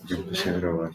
Yo empecé a grabar.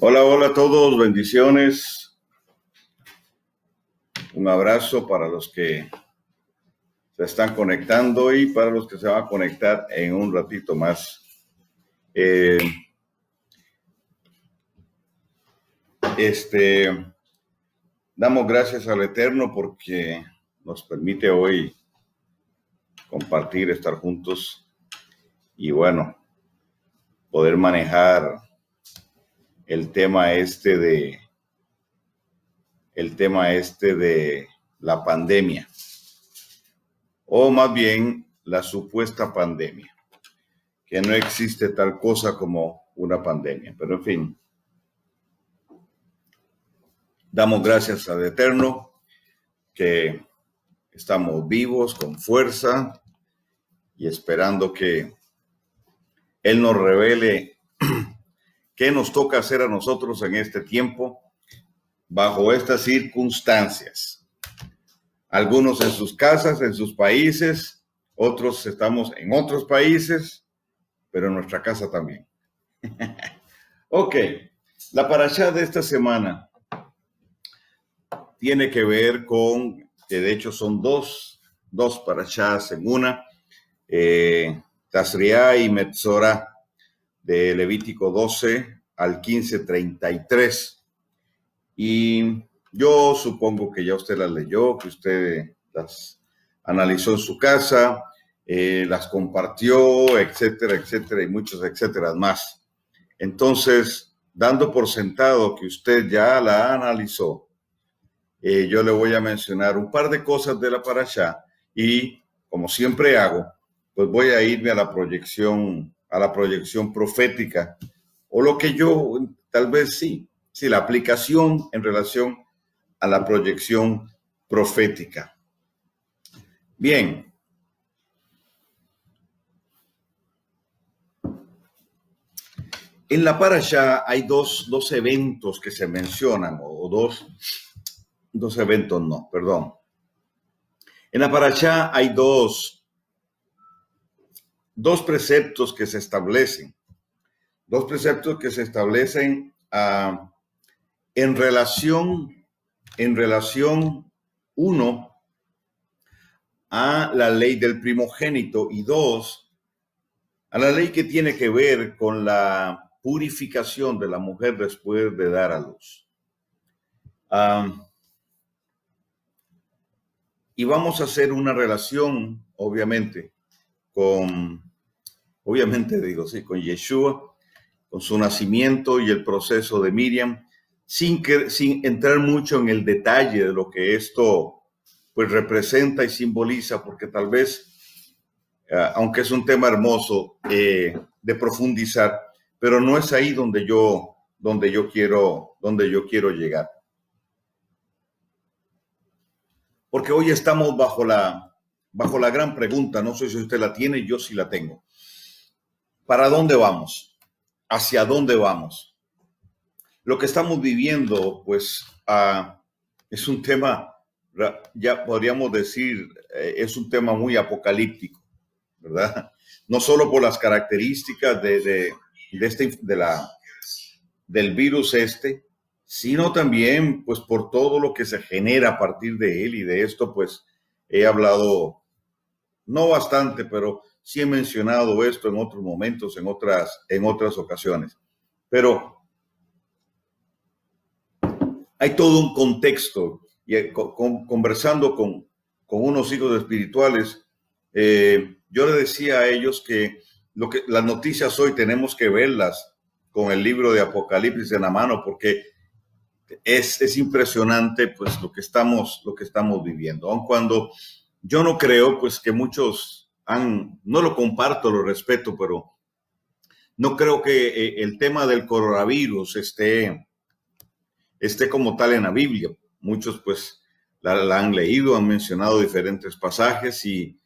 Hola, hola a todos, bendiciones. Un abrazo para los que se están conectando y para los que se van a conectar en un ratito más. Damos gracias al Eterno porque nos permite hoy compartir, estar juntos y bueno, poder manejar el tema de la pandemia, o más bien la supuesta pandemia, que no existe tal cosa como una pandemia, pero en fin, damos gracias al Eterno que estamos vivos, con fuerza y esperando que Él nos revele qué nos toca hacer a nosotros en este tiempo, bajo estas circunstancias. Algunos en sus casas, en sus países, otros estamos en otros países, pero en nuestra casa también. Ok, la parashá de esta semana tiene que ver con, que de hecho son dos parashás en una, Tazriá y Metzorá, de Levítico 12 al 15:33. Y yo supongo que ya usted las leyó, que usted las analizó en su casa, las compartió, etcétera, etcétera, y muchos etcétera más. Entonces, dando por sentado que usted ya la analizó, yo le voy a mencionar un par de cosas de la parashá y, como siempre hago, pues voy a irme a la proyección profética, o lo que yo tal vez sí, la aplicación en relación a la proyección profética. Bien. En la parashá hay dos eventos que se mencionan, o dos eventos, no, perdón. En la parashá hay dos preceptos que se establecen. Dos preceptos que se establecen en relación, uno, a la ley del primogénito y dos, a la ley que tiene que ver con la purificación de la mujer después de dar a luz. Y vamos a hacer una relación, obviamente, con Yeshua, con su nacimiento y el proceso de Miriam, sin entrar mucho en el detalle de lo que esto pues representa y simboliza, porque tal vez, aunque es un tema hermoso de profundizar, pero no es ahí donde yo quiero llegar. Porque hoy estamos bajo la gran pregunta, no sé si usted la tiene, yo sí la tengo. ¿Para dónde vamos? ¿Hacia dónde vamos? Lo que estamos viviendo, pues, es un tema ya podríamos decir, es un tema muy apocalíptico, ¿verdad? No solo por las características del virus sino también pues por todo lo que se genera a partir de él, y de esto pues he hablado, no bastante, pero sí he mencionado esto en otros momentos, en otras ocasiones. Pero hay todo un contexto, y conversando con unos hijos espirituales, yo le decía a ellos que las noticias hoy tenemos que verlas con el libro de Apocalipsis en la mano, porque es impresionante pues lo que estamos viviendo. Aun cuando yo no creo pues que muchos no lo comparto, lo respeto, pero no creo que el tema del coronavirus esté como tal en la Biblia. Muchos pues la han leído, han mencionado diferentes pasajes y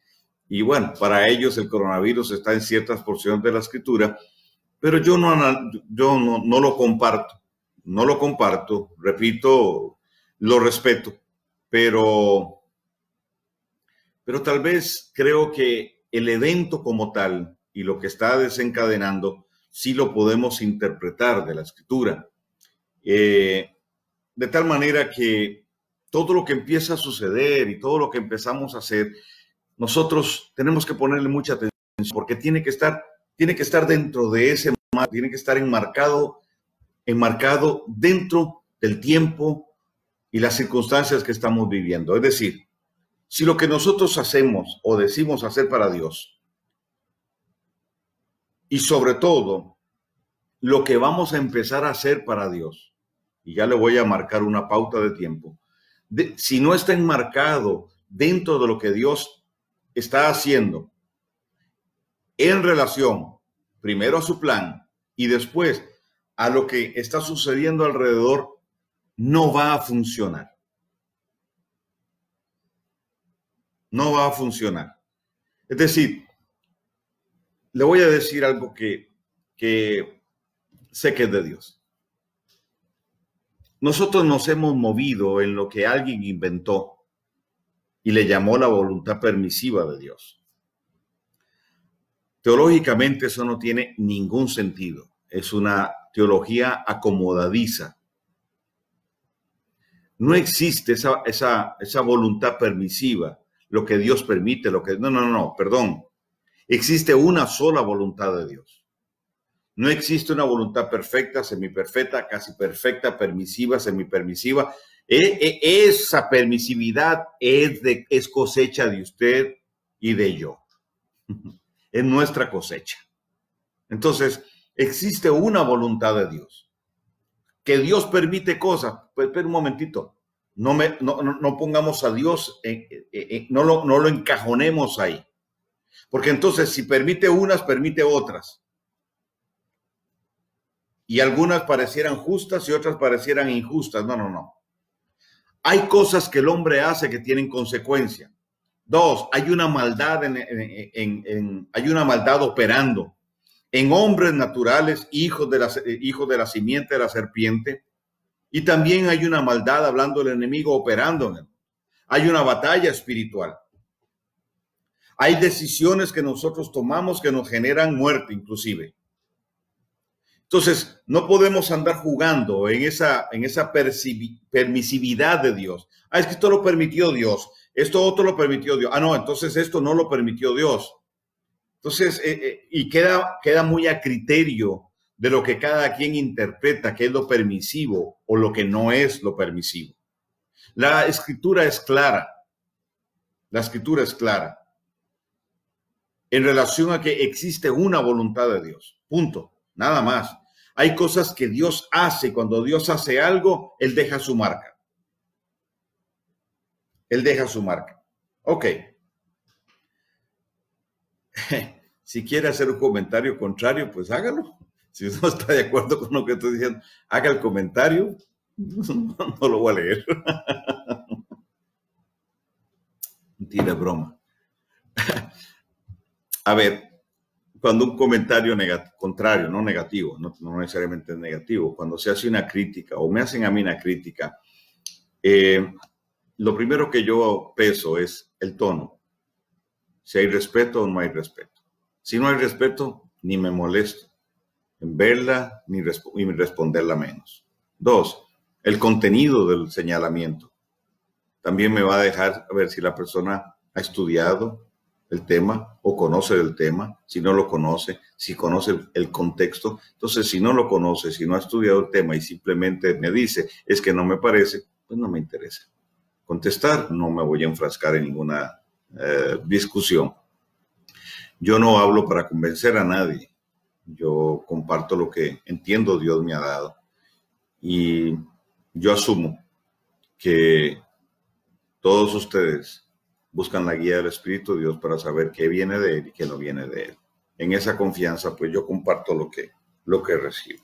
bueno, para ellos el coronavirus está en ciertas porciones de la Escritura, pero yo no lo comparto. No lo comparto, repito, lo respeto, pero tal vez creo que el evento como tal y lo que está desencadenando sí lo podemos interpretar de la Escritura. De tal manera que todo lo que empieza a suceder y todo lo que empezamos a hacer, nosotros tenemos que ponerle mucha atención, porque tiene que estar dentro de ese marco, tiene que estar enmarcado dentro del tiempo y las circunstancias que estamos viviendo. Es decir, si lo que nosotros hacemos o decimos hacer para Dios, y sobre todo lo que vamos a empezar a hacer para Dios, y ya le voy a marcar una pauta de tiempo, si no está enmarcado dentro de lo que Dios está haciendo en relación primero a su plan y después a lo que está sucediendo alrededor, no va a funcionar. No va a funcionar. Es decir, le voy a decir algo que sé que es de Dios. Nosotros nos hemos movido en lo que alguien inventó y le llamó la voluntad permisiva de Dios. Teológicamente eso no tiene ningún sentido. Es una teología acomodadiza. No existe esa voluntad permisiva, lo que Dios permite, perdón. Existe una sola voluntad de Dios. No existe una voluntad perfecta, semiperfecta, casi perfecta, permisiva, semipermisiva. Esa permisividad es cosecha de usted y de yo. Es nuestra cosecha. Entonces, existe una voluntad de Dios. Que Dios permite cosas. Pues espera un momentito. No pongamos a Dios, no lo encajonemos ahí. Porque entonces, si permite unas, permite otras. Y algunas parecieran justas y otras parecieran injustas. No. Hay cosas que el hombre hace que tienen consecuencia. Dos, hay una maldad hay una maldad operando en hombres naturales, hijos de la simiente de la serpiente, y también hay una maldad, hablando del enemigo, operando en él. Hay una batalla espiritual. Hay decisiones que nosotros tomamos que nos generan muerte, inclusive. Entonces, no podemos andar jugando en esa permisividad de Dios. Es que esto lo permitió Dios. Esto otro lo permitió Dios. No, entonces esto no lo permitió Dios. Entonces, y queda muy a criterio de lo que cada quien interpreta que es lo permisivo o lo que no es lo permisivo. La Escritura es clara. La Escritura es clara en relación a que existe una voluntad de Dios. Punto. Nada más. Hay cosas que Dios hace. Cuando Dios hace algo, Él deja su marca. Él deja su marca. Ok. Si quiere hacer un comentario contrario, pues hágalo. Si no está de acuerdo con lo que estoy diciendo, haga el comentario. No lo voy a leer. Mentira, broma. A ver, cuando un comentario contrario, no negativo, no necesariamente es negativo, cuando se hace una crítica o me hacen a mí una crítica, lo primero que yo peso es el tono. Si hay respeto o no hay respeto. Si no hay respeto, ni me molesto en verla ni responderla menos. 2, el contenido del señalamiento. También me va a dejar ver si la persona ha estudiado el tema o conoce del tema. Si no lo conoce, si conoce el contexto. Entonces, si no lo conoce, si no ha estudiado el tema y simplemente me dice, es que no me parece, pues no me interesa contestar. No me voy a enfrascar en ninguna discusión. Yo no hablo para convencer a nadie. Yo comparto lo que entiendo Dios me ha dado. Y yo asumo que todos ustedes buscan la guía del Espíritu de Dios para saber qué viene de Él y qué no viene de Él. En esa confianza, pues yo comparto lo que recibo.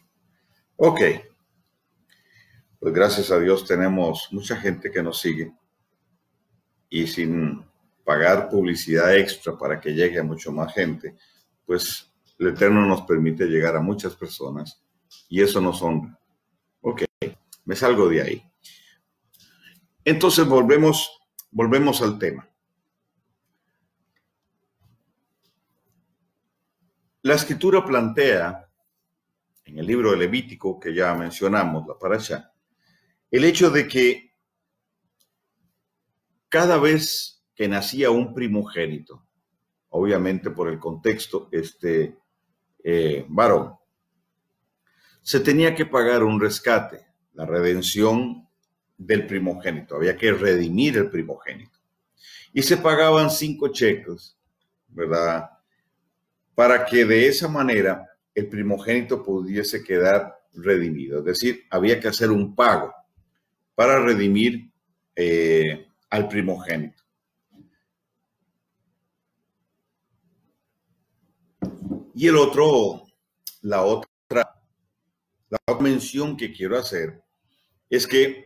Ok. Pues gracias a Dios tenemos mucha gente que nos sigue. Y sin pagar publicidad extra para que llegue a mucho más gente, pues el Eterno nos permite llegar a muchas personas y eso nos honra. Ok, me salgo de ahí. Entonces volvemos al tema. La Escritura plantea, en el libro de Levítico, que ya mencionamos, la parashá, el hecho de que cada vez que nacía un primogénito, obviamente por el contexto, varón, se tenía que pagar un rescate, la redención del primogénito. Había que redimir el primogénito. Y se pagaban 5 shekels, ¿verdad? Para que de esa manera el primogénito pudiese quedar redimido. Es decir, había que hacer un pago para redimir al primogénito. Y la otra mención que quiero hacer es que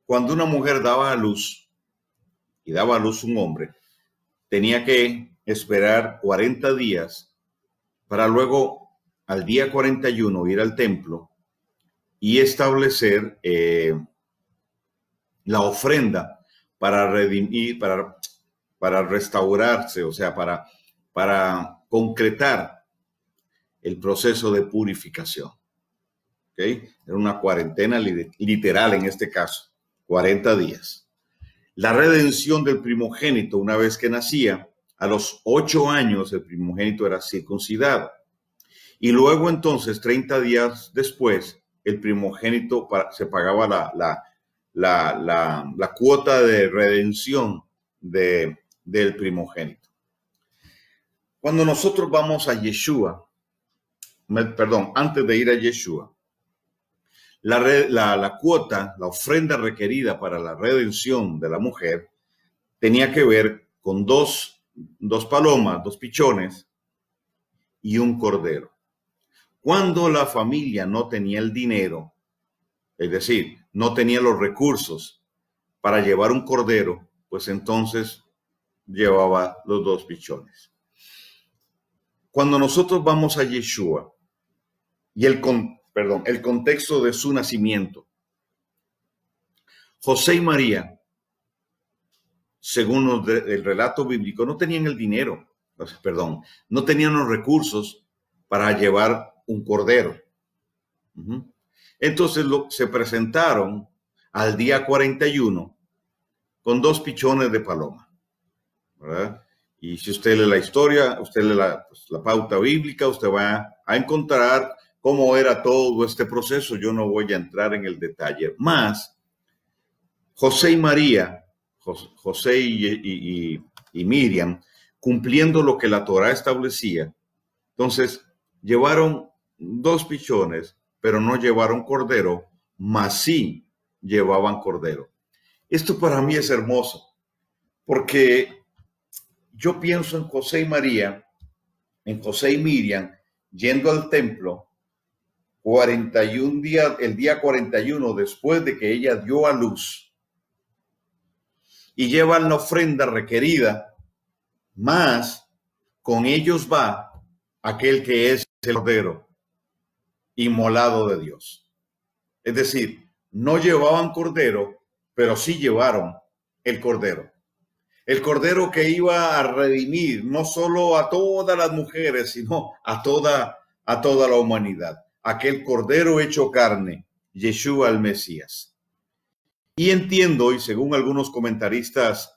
cuando una mujer daba a luz y daba a luz un hombre, tenía que esperar 40 días para luego al día 41 ir al templo y establecer la ofrenda para redimir, para restaurarse, o sea, para concretar el proceso de purificación. ¿Okay? Era una cuarentena literal en este caso, 40 días. La redención del primogénito, una vez que nacía, a los 8 años el primogénito era circuncidado. Y luego entonces, 30 días después, el primogénito se pagaba la cuota de redención del primogénito. Cuando nosotros vamos a Yeshua, antes de ir a Yeshua, la cuota, la ofrenda requerida para la redención de la mujer tenía que ver con dos palomas, 2 pichones y un cordero. Cuando la familia no tenía el dinero, es decir, no tenía los recursos para llevar un cordero, pues entonces llevaba los 2 pichones. Cuando nosotros vamos a Yeshua y el contexto de su nacimiento, José y María, según el relato bíblico, no tenían el dinero, no tenían los recursos para llevar un cordero. Entonces se presentaron al día 41 con 2 pichones de paloma, ¿verdad? Y si usted lee la historia, usted lee la pauta bíblica, usted va a encontrar cómo era todo este proceso. Yo no voy a entrar en el detalle. Más, José y María, José y Miriam, cumpliendo lo que la Torá establecía, entonces llevaron 2 pichones, pero no llevaron cordero, mas sí llevaban cordero. Esto para mí es hermoso, porque yo pienso en José y María, en José y Miriam, yendo al templo 41 días, el día 41 después de que ella dio a luz, y llevan la ofrenda requerida, más con ellos va aquel que es el cordero inmolado de Dios. Es decir, no llevaban cordero, pero sí llevaron el Cordero. El Cordero que iba a redimir no solo a todas las mujeres, sino a toda la humanidad. Aquel Cordero hecho carne, Yeshua el Mesías. Y entiendo, y según algunos comentaristas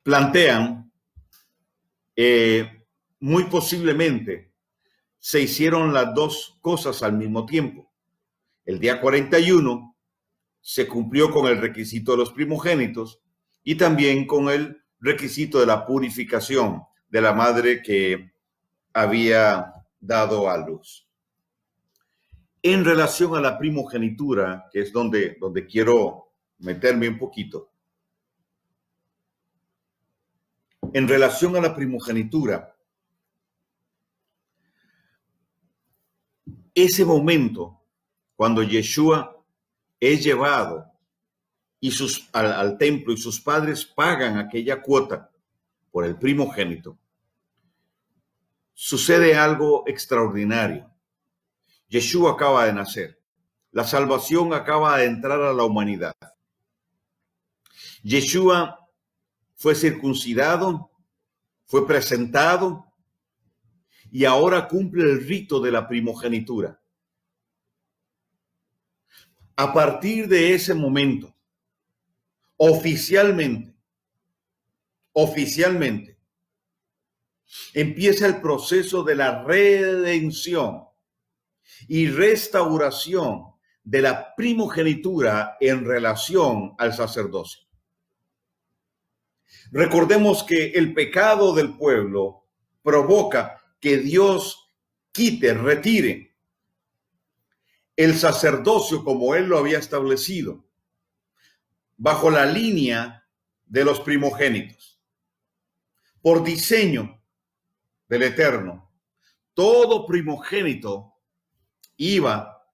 plantean, muy posiblemente se hicieron las dos cosas al mismo tiempo. El día 41 se cumplió con el requisito de los primogénitos y también con el requisito de la purificación de la madre que había dado a luz. En relación a la primogenitura, que es donde quiero meterme un poquito, en relación a la primogenitura, ese momento cuando Yeshua es llevado al templo y sus padres pagan aquella cuota por el primogénito, sucede algo extraordinario. Yeshua acaba de nacer. La salvación acaba de entrar a la humanidad. Yeshua fue circuncidado, fue presentado y ahora cumple el rito de la primogenitura. A partir de ese momento, oficialmente, empieza el proceso de la redención y restauración de la primogenitura en relación al sacerdocio. Recordemos que el pecado del pueblo provoca que Dios retire el sacerdocio como él lo había establecido, bajo la línea de los primogénitos. Por diseño del Eterno, todo primogénito iba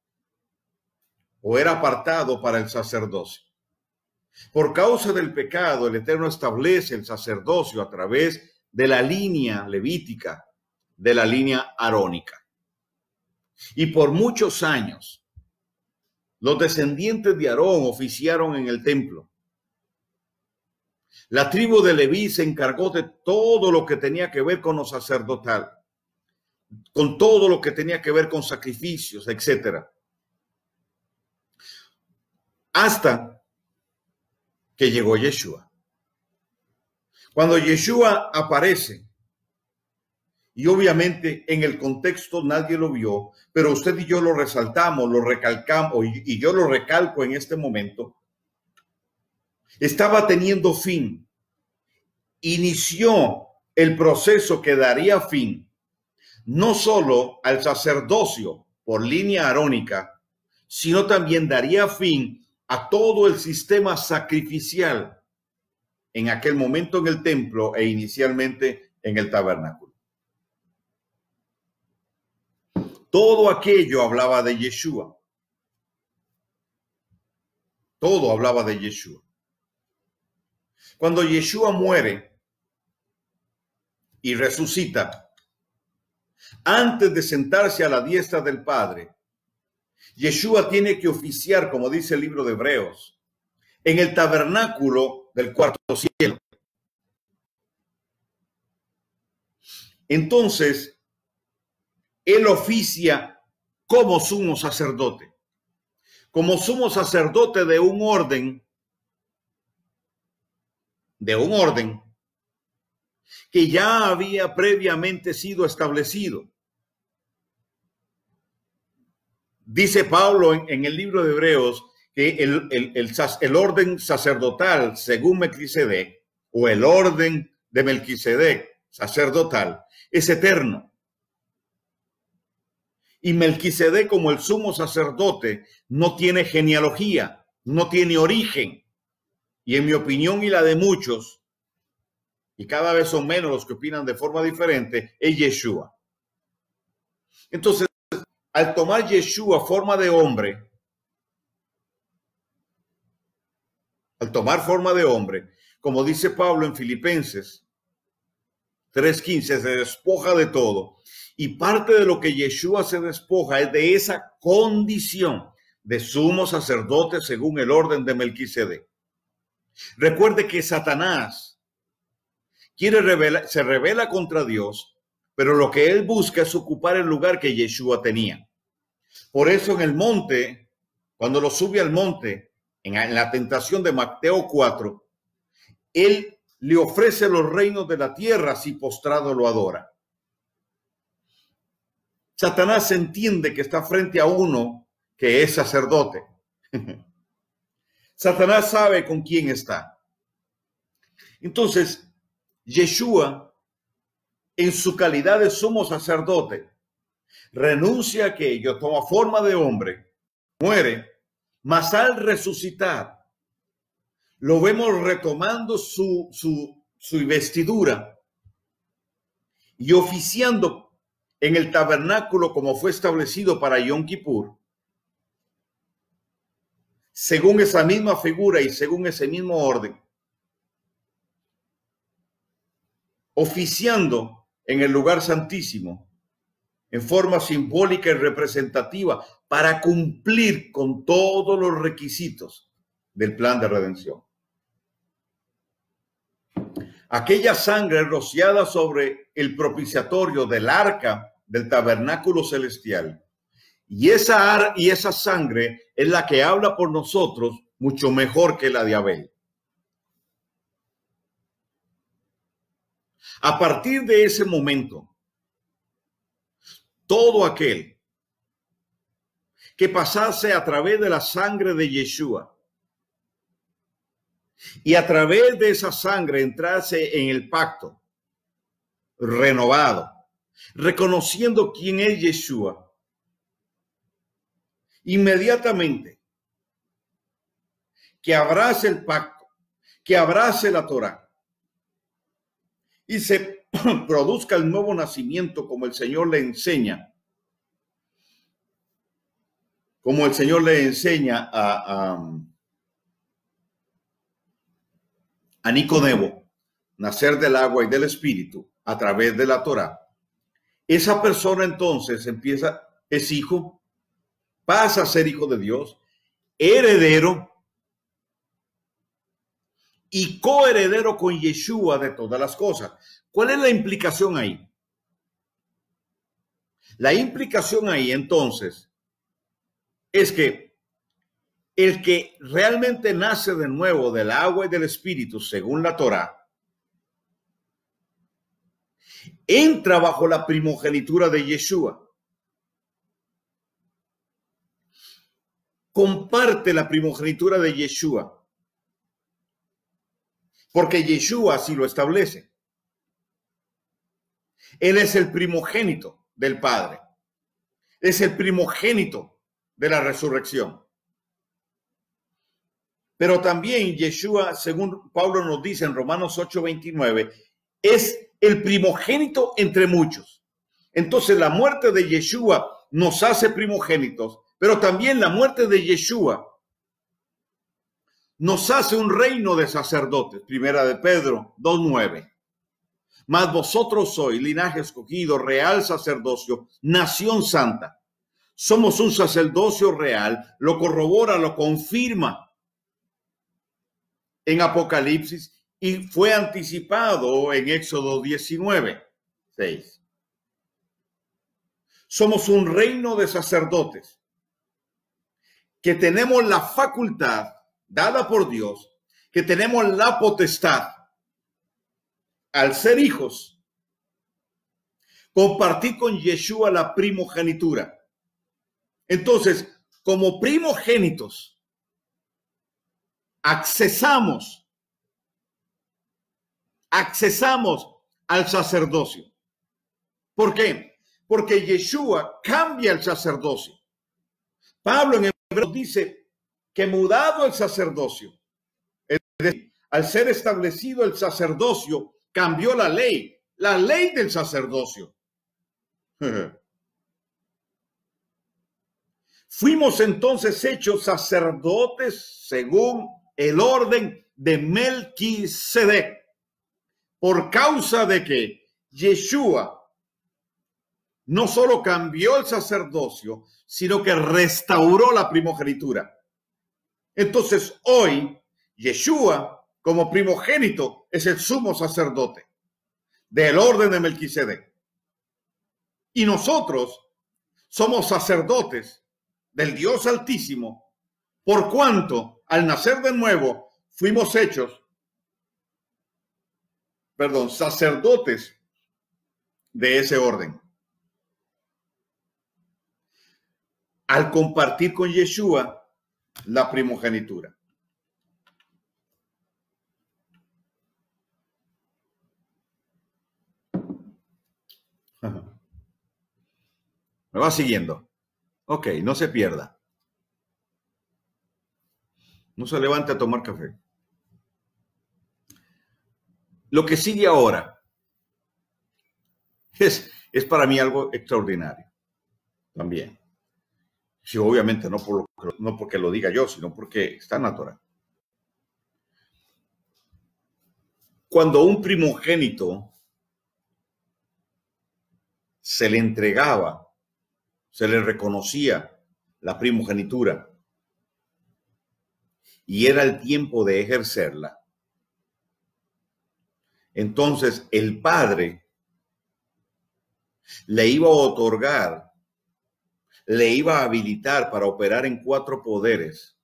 o era apartado para el sacerdocio. Por causa del pecado, el Eterno establece el sacerdocio a través de la línea levítica, de la línea arónica. Y por muchos años, los descendientes de Aarón oficiaron en el templo. La tribu de Leví se encargó de todo lo que tenía que ver con lo sacerdotal, con todo lo que tenía que ver con sacrificios, etc. Hasta que llegó Yeshua. Cuando Yeshua aparece, y obviamente en el contexto nadie lo vio, pero usted y yo lo resaltamos, lo recalcamos, y yo lo recalco en este momento, estaba teniendo fin. Inició el proceso que daría fin no solo al sacerdocio por línea arónica, sino también daría fin a todo el sistema sacrificial en aquel momento en el templo e inicialmente en el tabernáculo. Todo aquello hablaba de Yeshua. Todo hablaba de Yeshua. Cuando Yeshua muere y resucita, antes de sentarse a la diestra del Padre, Yeshua tiene que oficiar, como dice el libro de Hebreos, en el tabernáculo del cuarto cielo. Entonces, él oficia como sumo sacerdote de un orden que ya había previamente sido establecido. Dice Pablo en el libro de Hebreos que el orden sacerdotal según Melquisedec, o el orden de Melquisedec sacerdotal, es eterno. Y Melquisedec, como el sumo sacerdote, no tiene genealogía, no tiene origen. Y en mi opinión y la de muchos, y cada vez son menos los que opinan de forma diferente, es Yeshua. Entonces, al tomar Yeshua forma de hombre, como dice Pablo en Filipenses 3:15, se despoja de todo. Y parte de lo que Yeshua se despoja es de esa condición de sumo sacerdote según el orden de Melquisedec. Recuerde que Satanás se revela contra Dios, pero lo que él busca es ocupar el lugar que Yeshua tenía. Por eso en el monte, cuando lo sube al monte, en la tentación de Mateo 4, él le ofrece los reinos de la tierra si postrado lo adora. Satanás entiende que está frente a uno que es sacerdote. Satanás sabe con quién está. Entonces, Yeshua, en su calidad de sumo sacerdote, renuncia a aquello, toma forma de hombre, muere, mas al resucitar, lo vemos retomando su vestidura y oficiando en el tabernáculo como fue establecido para Yom Kippur, según esa misma figura y según ese mismo orden, oficiando en el lugar santísimo en forma simbólica y representativa para cumplir con todos los requisitos del plan de redención. Aquella sangre rociada sobre el propiciatorio del arca del tabernáculo celestial, y esa sangre es la que habla por nosotros mucho mejor que la de Abel. A partir de ese momento, todo aquel que pasase a través de la sangre de Yeshua y a través de esa sangre entrase en el pacto renovado, reconociendo quién es Yeshua, inmediatamente que abrace el pacto, que abrace la Torá y se produzca el nuevo nacimiento como el Señor le enseña, a Nicodemo, nacer del agua y del espíritu a través de la Torá. Esa persona entonces es hijo, pasa a ser hijo de Dios, heredero y coheredero con Yeshua de todas las cosas. ¿Cuál es la implicación ahí? La implicación ahí entonces es que el que realmente nace de nuevo del agua y del espíritu, según la Torá, entra bajo la primogenitura de Yeshua. Comparte la primogenitura de Yeshua, porque Yeshua así lo establece. Él es el primogénito del Padre. Es el primogénito de la resurrección. Pero también Yeshua, según Pablo nos dice en Romanos 8:29, es el primogénito entre muchos. Entonces la muerte de Yeshua nos hace primogénitos, pero también la muerte de Yeshua nos hace un reino de sacerdotes. Primera de Pedro 2:9. Mas vosotros sois linaje escogido, real sacerdocio, nación santa. Somos un sacerdocio real, lo corrobora, lo confirma en Apocalipsis y fue anticipado en Éxodo 19:6. Somos un reino de sacerdotes que tenemos la facultad dada por Dios, que tenemos la potestad al ser hijos, compartir con Yeshua la primogenitura. Entonces, como primogénitos, accesamos al sacerdocio. ¿Por qué? Porque Yeshua cambia el sacerdocio. Pablo en Hebreos dice que mudado el sacerdocio, es decir, al ser establecido el sacerdocio, cambió la ley del sacerdocio. Fuimos entonces hechos sacerdotes según el orden de Melquisedec, por causa de que Yeshua no solo cambió el sacerdocio, sino que restauró la primogenitura. Entonces hoy, Yeshua, como primogénito, es el sumo sacerdote del orden de Melquisedec. Y nosotros somos sacerdotes del Dios Altísimo, por cuanto al nacer de nuevo fuimos hechos, sacerdotes de ese orden. Al compartir con Yeshua la primogenitura. ¿Me va siguiendo? Ok, no se pierda. No se levante a tomar café. Lo que sigue ahora es para mí algo extraordinario también. Sí, obviamente no porque lo diga yo, sino porque está natural. Cuando un primogénito se le entregaba, se le reconocía la primogenitura y era el tiempo de ejercerla, entonces el padre le iba a otorgar, le iba a habilitar para operar en 4 poderes,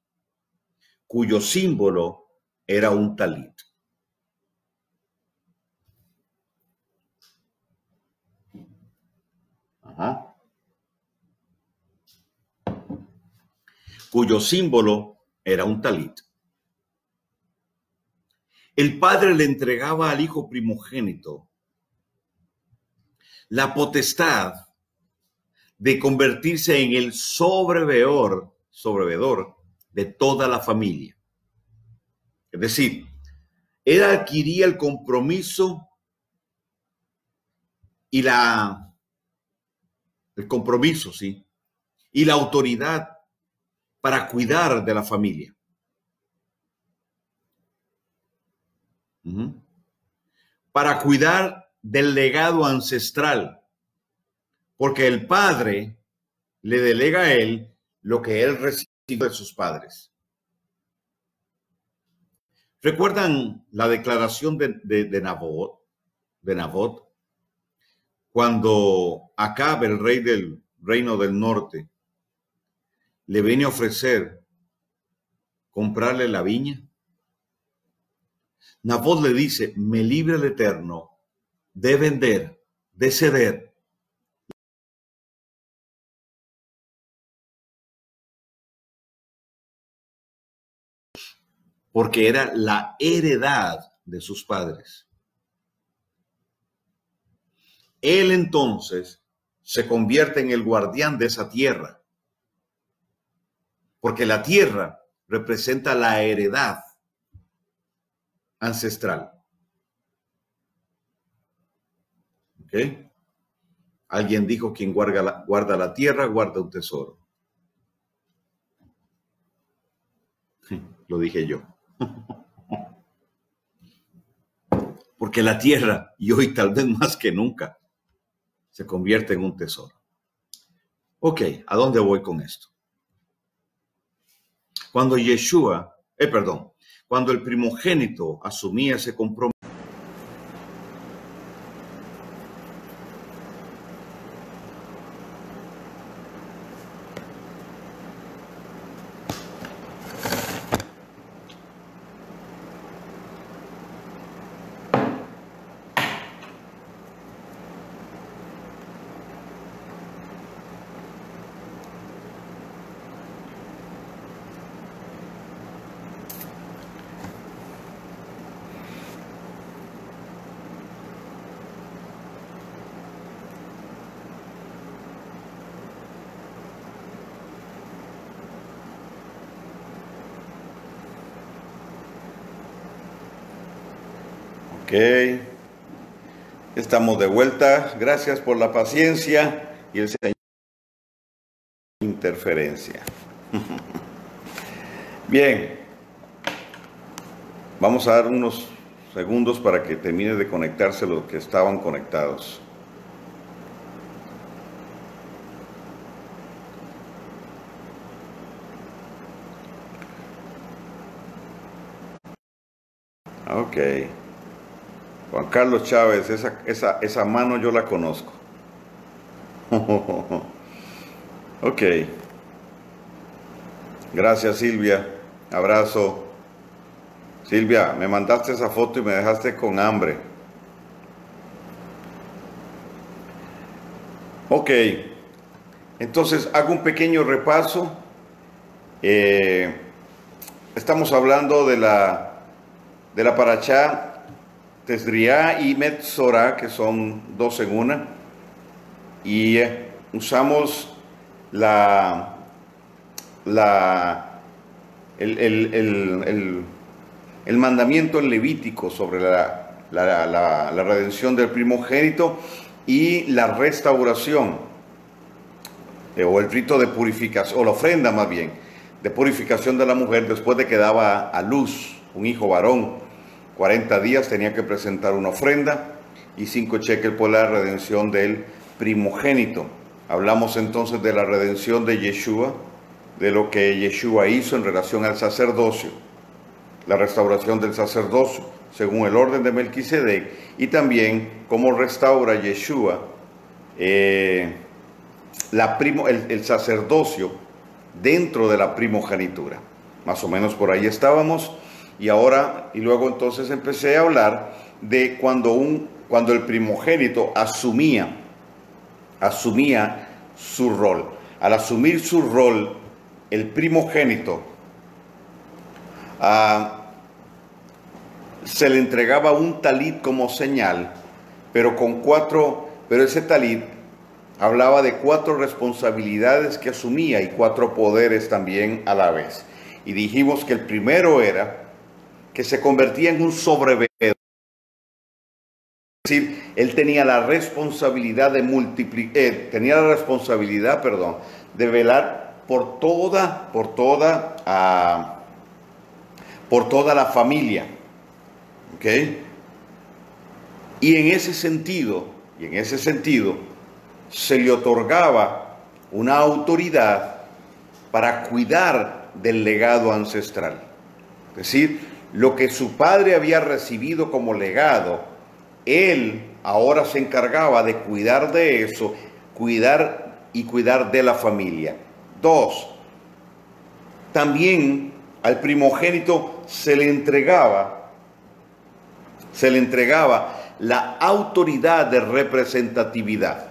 cuyo símbolo era un talit. Ajá. Cuyo símbolo era un talit. El padre le entregaba al hijo primogénito la potestad de convertirse en el sobreveedor de toda la familia. Es decir, él adquiría el compromiso y y la autoridad para cuidar de la familia. Para cuidar del legado ancestral, porque el padre le delega a él lo que él recibe de sus padres. ¿Recuerdan la declaración de Nabot? Cuando Acab, el rey del reino del norte, le viene a ofrecer comprarle la viña. Nabot le dice: me libre el Eterno de vender, de ceder. Porque era la heredad de sus padres. Él entonces se convierte en el guardián de esa tierra. Porque la tierra representa la heredad ancestral. ¿Ok? Alguien dijo: quien guarda la tierra, guarda un tesoro. Lo dije yo. Porque la tierra, y hoy tal vez más que nunca, se convierte en un tesoro. Ok, ¿a dónde voy con esto? Cuando cuando el primogénito asumía ese compromiso, ok, estamos de vuelta. Gracias por la paciencia y el Señor interferencia. Bien, vamos a dar unos segundos para que termine de conectarse los que estaban conectados. Ok. Juan Carlos Chávez, esa mano yo la conozco. Ok. Gracias, Silvia. Abrazo. Silvia, me mandaste esa foto y me dejaste con hambre. Ok. Entonces, hago un pequeño repaso. Estamos hablando de la Parashá Tezriá y Metzorá, que son dos en una. Y usamos el mandamiento en Levítico sobre la redención del primogénito y la restauración, o el rito de purificación, o la ofrenda más bien, de purificación de la mujer después de que daba a luz un hijo varón. 40 días tenía que presentar una ofrenda y 5 shekel por la redención del primogénito. Hablamos entonces de la redención de Yeshua, de lo que Yeshua hizo en relación al sacerdocio, la restauración del sacerdocio según el orden de Melquisedec, y también cómo restaura Yeshua el sacerdocio dentro de la primogenitura. Más o menos por ahí estábamos, y luego entonces empecé a hablar de cuando el primogénito asumía su rol. Al asumir su rol, el primogénito se le entregaba un talit como señal, pero ese talit hablaba de 4 responsabilidades que asumía y 4 poderes también a la vez. Y dijimos que el primero era que se convertía en un sobreveedor. Es decir, él tenía la responsabilidad de velar por toda la familia. ¿Ok? Y en ese sentido, se le otorgaba una autoridad para cuidar del legado ancestral. Es decir, lo que su padre había recibido como legado, él ahora se encargaba de cuidar de eso, cuidar de la familia. 2, también al primogénito se le entregaba la autoridad de representatividad.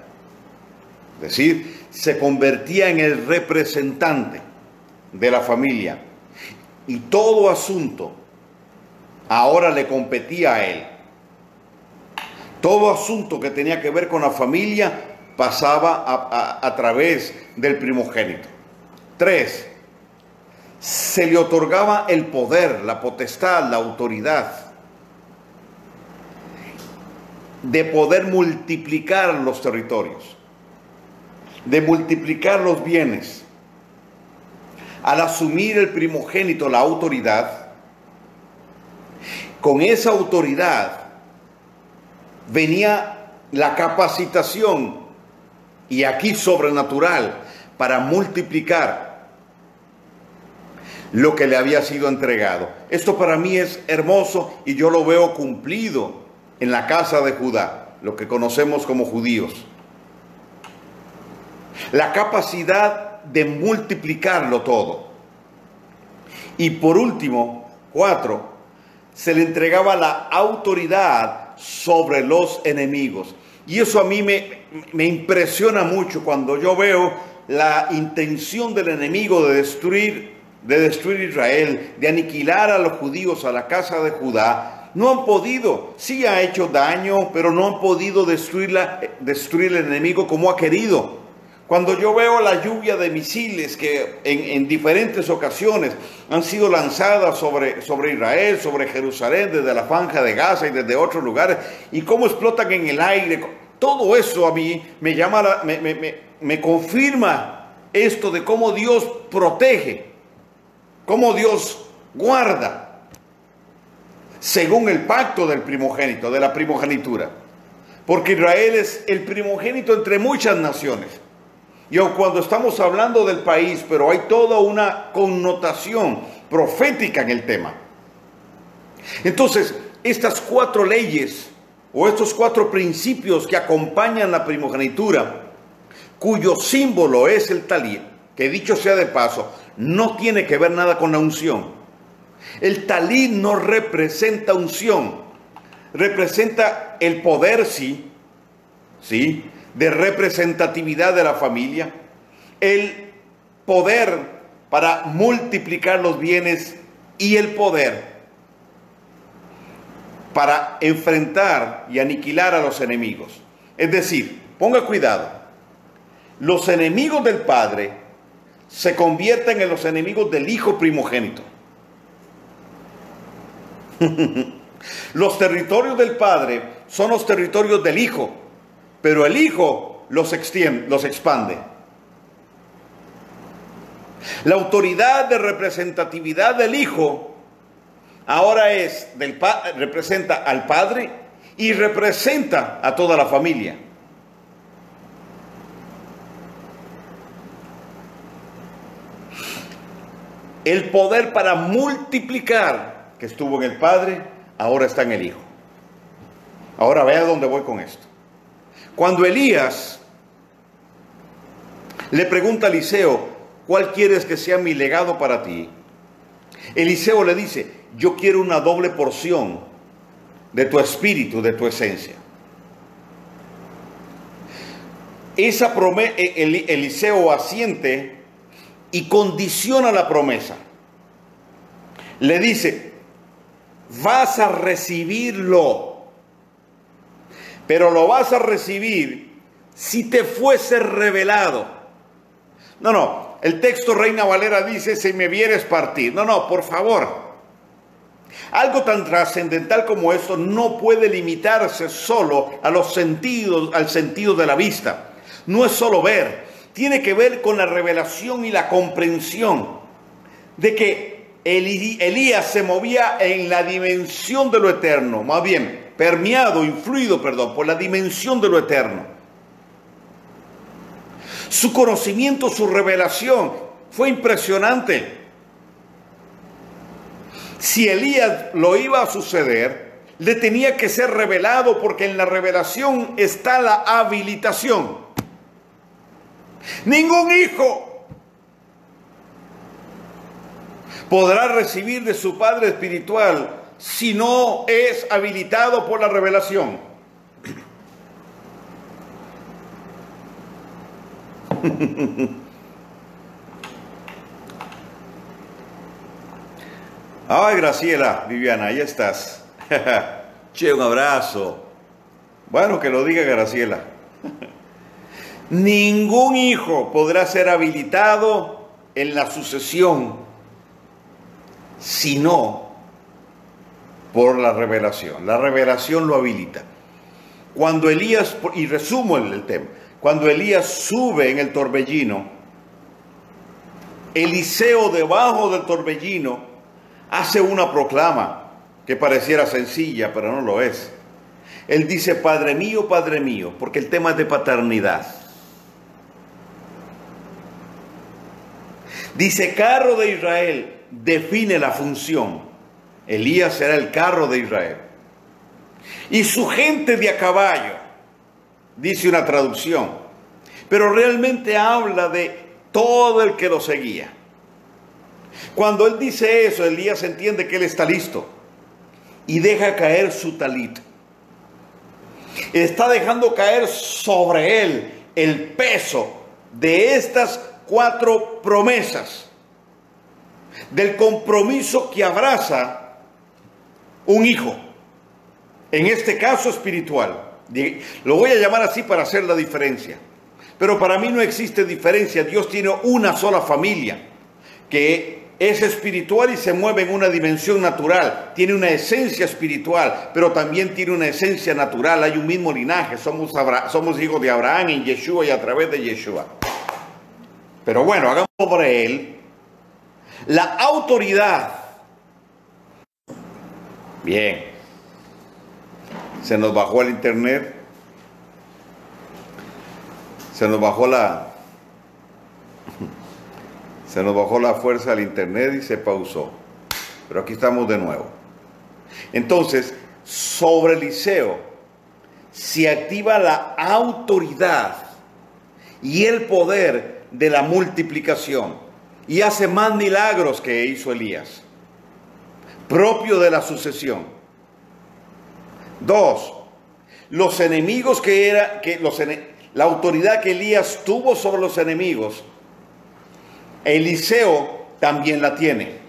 Es decir, se convertía en el representante de la familia y todo asunto ahora le competía a él. Todo asunto que tenía que ver con la familia pasaba a través del primogénito. 3, se le otorgaba el poder, la potestad, la autoridad de poder multiplicar los territorios, de multiplicar los bienes. Al asumir el primogénito la autoridad, con esa autoridad venía la capacitación, y aquí sobrenatural, para multiplicar lo que le había sido entregado. Esto para mí es hermoso y yo lo veo cumplido en la casa de Judá, lo que conocemos como judíos. La capacidad de multiplicarlo todo. Y por último, 4, se le entregaba la autoridad sobre los enemigos. Y eso a mí me impresiona mucho cuando yo veo la intención del enemigo de destruir Israel, de aniquilar a los judíos, a la casa de Judá. No han podido, sí ha hecho daño, pero no han podido destruir el enemigo como ha querido. Cuando yo veo la lluvia de misiles que en diferentes ocasiones han sido lanzadas sobre Israel, sobre Jerusalén, desde la Franja de Gaza y desde otros lugares, y cómo explotan en el aire, todo eso a mí me confirma esto de cómo Dios protege, cómo Dios guarda, según el pacto del primogénito, de la primogenitura. Porque Israel es el primogénito entre muchas naciones. Y aun cuando estamos hablando del país, pero hay toda una connotación profética en el tema. Entonces, estas 4 leyes o estos 4 principios que acompañan la primogenitura, cuyo símbolo es el talí, que dicho sea de paso, no tiene que ver nada con la unción. El talí no representa unción, representa el poder, sí, de representatividad de la familia, el poder para multiplicar los bienes y el poder para enfrentar y aniquilar a los enemigos. Es decir, ponga cuidado, los enemigos del Padre se convierten en los enemigos del Hijo primogénito. Los territorios del Padre son los territorios del Hijo, pero el Hijo los extiende, los expande. La autoridad de representatividad del Hijo ahora representa al Padre y representa a toda la familia. El poder para multiplicar que estuvo en el Padre, ahora está en el Hijo. Ahora vea dónde voy con esto. Cuando Elías le pregunta a Eliseo, ¿cuál quieres que sea mi legado para ti? Eliseo le dice, yo quiero una doble porción de tu espíritu, de tu esencia. Esa promesa, Eliseo asiente y condiciona la promesa. Le dice, vas a recibirlo, pero lo vas a recibir si te fuese revelado. No, el texto Reina Valera dice, si me vieres partir. No, por favor. Algo tan trascendental como esto no puede limitarse solo a los sentidos, al sentido de la vista. No es solo ver, tiene que ver con la revelación y la comprensión de que Elías se movía en la dimensión de lo eterno, más bien influido por la dimensión de lo eterno. Su conocimiento, su revelación fue impresionante. Si Elías lo iba a suceder, le tenía que ser revelado, porque en la revelación está la habilitación. Ningún hijo podrá recibir de su padre espiritual si no es habilitado por la revelación. Ay, Graciela, Viviana, ahí estás. Che, un abrazo. Bueno, que lo diga Graciela. Ningún hijo podrá ser habilitado en la sucesión sino por la revelación. La revelación lo habilita. Cuando Elías, y resumo el tema, cuando Elías sube en el torbellino, Eliseo debajo del torbellino hace una proclama que pareciera sencilla, pero no lo es. Él dice, Padre mío, porque el tema es de paternidad. Dice, carro de Israel, define la función. Elías será el carro de Israel. Y su gente de a caballo, dice una traducción, pero realmente habla de todo el que lo seguía. Cuando él dice eso, Elías entiende que él está listo y deja caer su talit. Está dejando caer sobre él el peso de estas 4 promesas, del compromiso que abraza un hijo, en este caso espiritual. Lo voy a llamar así para hacer la diferencia, pero para mí no existe diferencia. Dios tiene una sola familia que es espiritual y se mueve en una dimensión natural, tiene una esencia espiritual, pero también tiene una esencia natural. Hay un mismo linaje, somos hijos de Abraham en Yeshua y a través de Yeshua. Pero bueno, hagamos sobre él la autoridad. Bien, se nos bajó el internet, se nos bajó la fuerza del internet y se pausó. Pero aquí estamos de nuevo. Entonces, sobre Eliseo se activa la autoridad y el poder de la multiplicación y hace más milagros que hizo Elías, propio de la sucesión. 2. Los enemigos la autoridad que Elías tuvo sobre los enemigos, Eliseo también la tiene.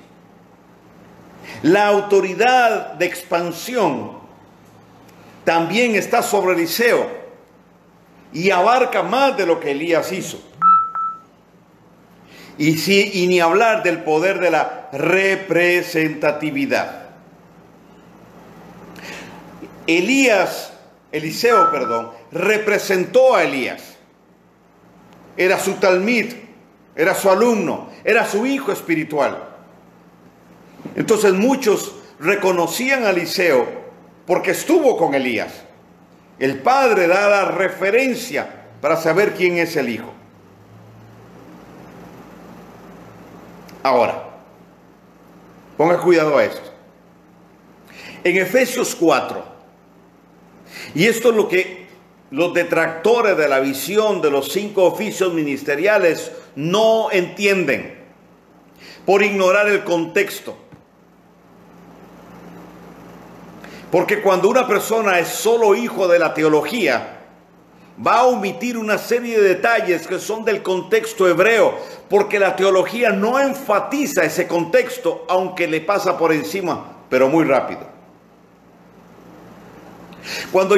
La autoridad de expansión también está sobre Eliseo y abarca más de lo que Elías hizo. Y ni hablar del poder de la representatividad. Eliseo, representó a Elías. Era su talmid, era su alumno, era su hijo espiritual. Entonces muchos reconocían a Eliseo porque estuvo con Elías. El padre da la referencia para saber quién es el hijo. Ahora, ponga cuidado a esto. En Efesios 4, y esto es lo que los detractores de la visión de los 5 oficios ministeriales no entienden por ignorar el contexto. Porque cuando una persona es solo hijo de la teología, va a omitir una serie de detalles que son del contexto hebreo, porque la teología no enfatiza ese contexto, aunque le pasa por encima, pero muy rápido. Cuando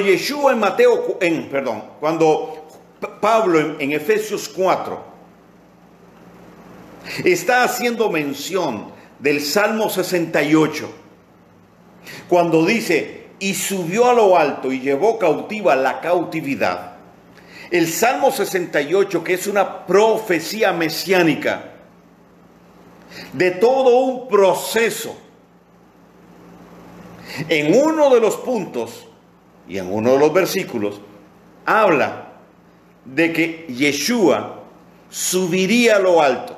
Pablo en Efesios 4 está haciendo mención del Salmo 68, cuando dice, y subió a lo alto y llevó cautiva la cautividad. El Salmo 68, que es una profecía mesiánica de todo un proceso, en uno de los puntos y en uno de los versículos, habla de que Yeshua subiría a lo alto,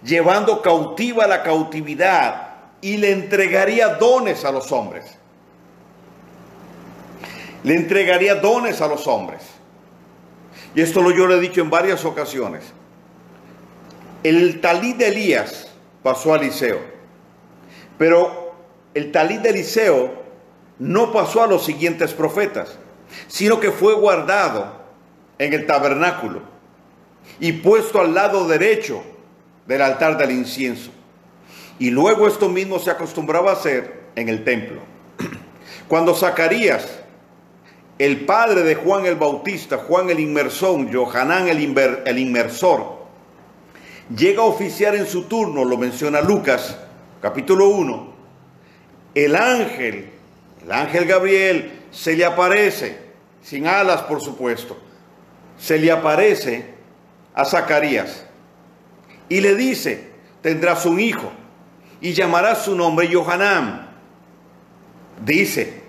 llevando cautiva la cautividad y le entregaría dones a los hombres. Le entregaría dones a los hombres. Y esto yo lo he dicho en varias ocasiones. El talid de Elías pasó a Eliseo, pero el talid de Eliseo no pasó a los siguientes profetas, sino que fue guardado en el tabernáculo y puesto al lado derecho del altar del incienso. Y luego esto mismo se acostumbraba a hacer en el templo. Cuando Zacarías, el padre de Juan el Bautista, Juan el Inmersor, Johanán el Inmersor, llega a oficiar en su turno, lo menciona Lucas, capítulo 1, el ángel Gabriel se le aparece, sin alas por supuesto, se le aparece a Zacarías y le dice, tendrás un hijo y llamarás su nombre Johanán. Dice,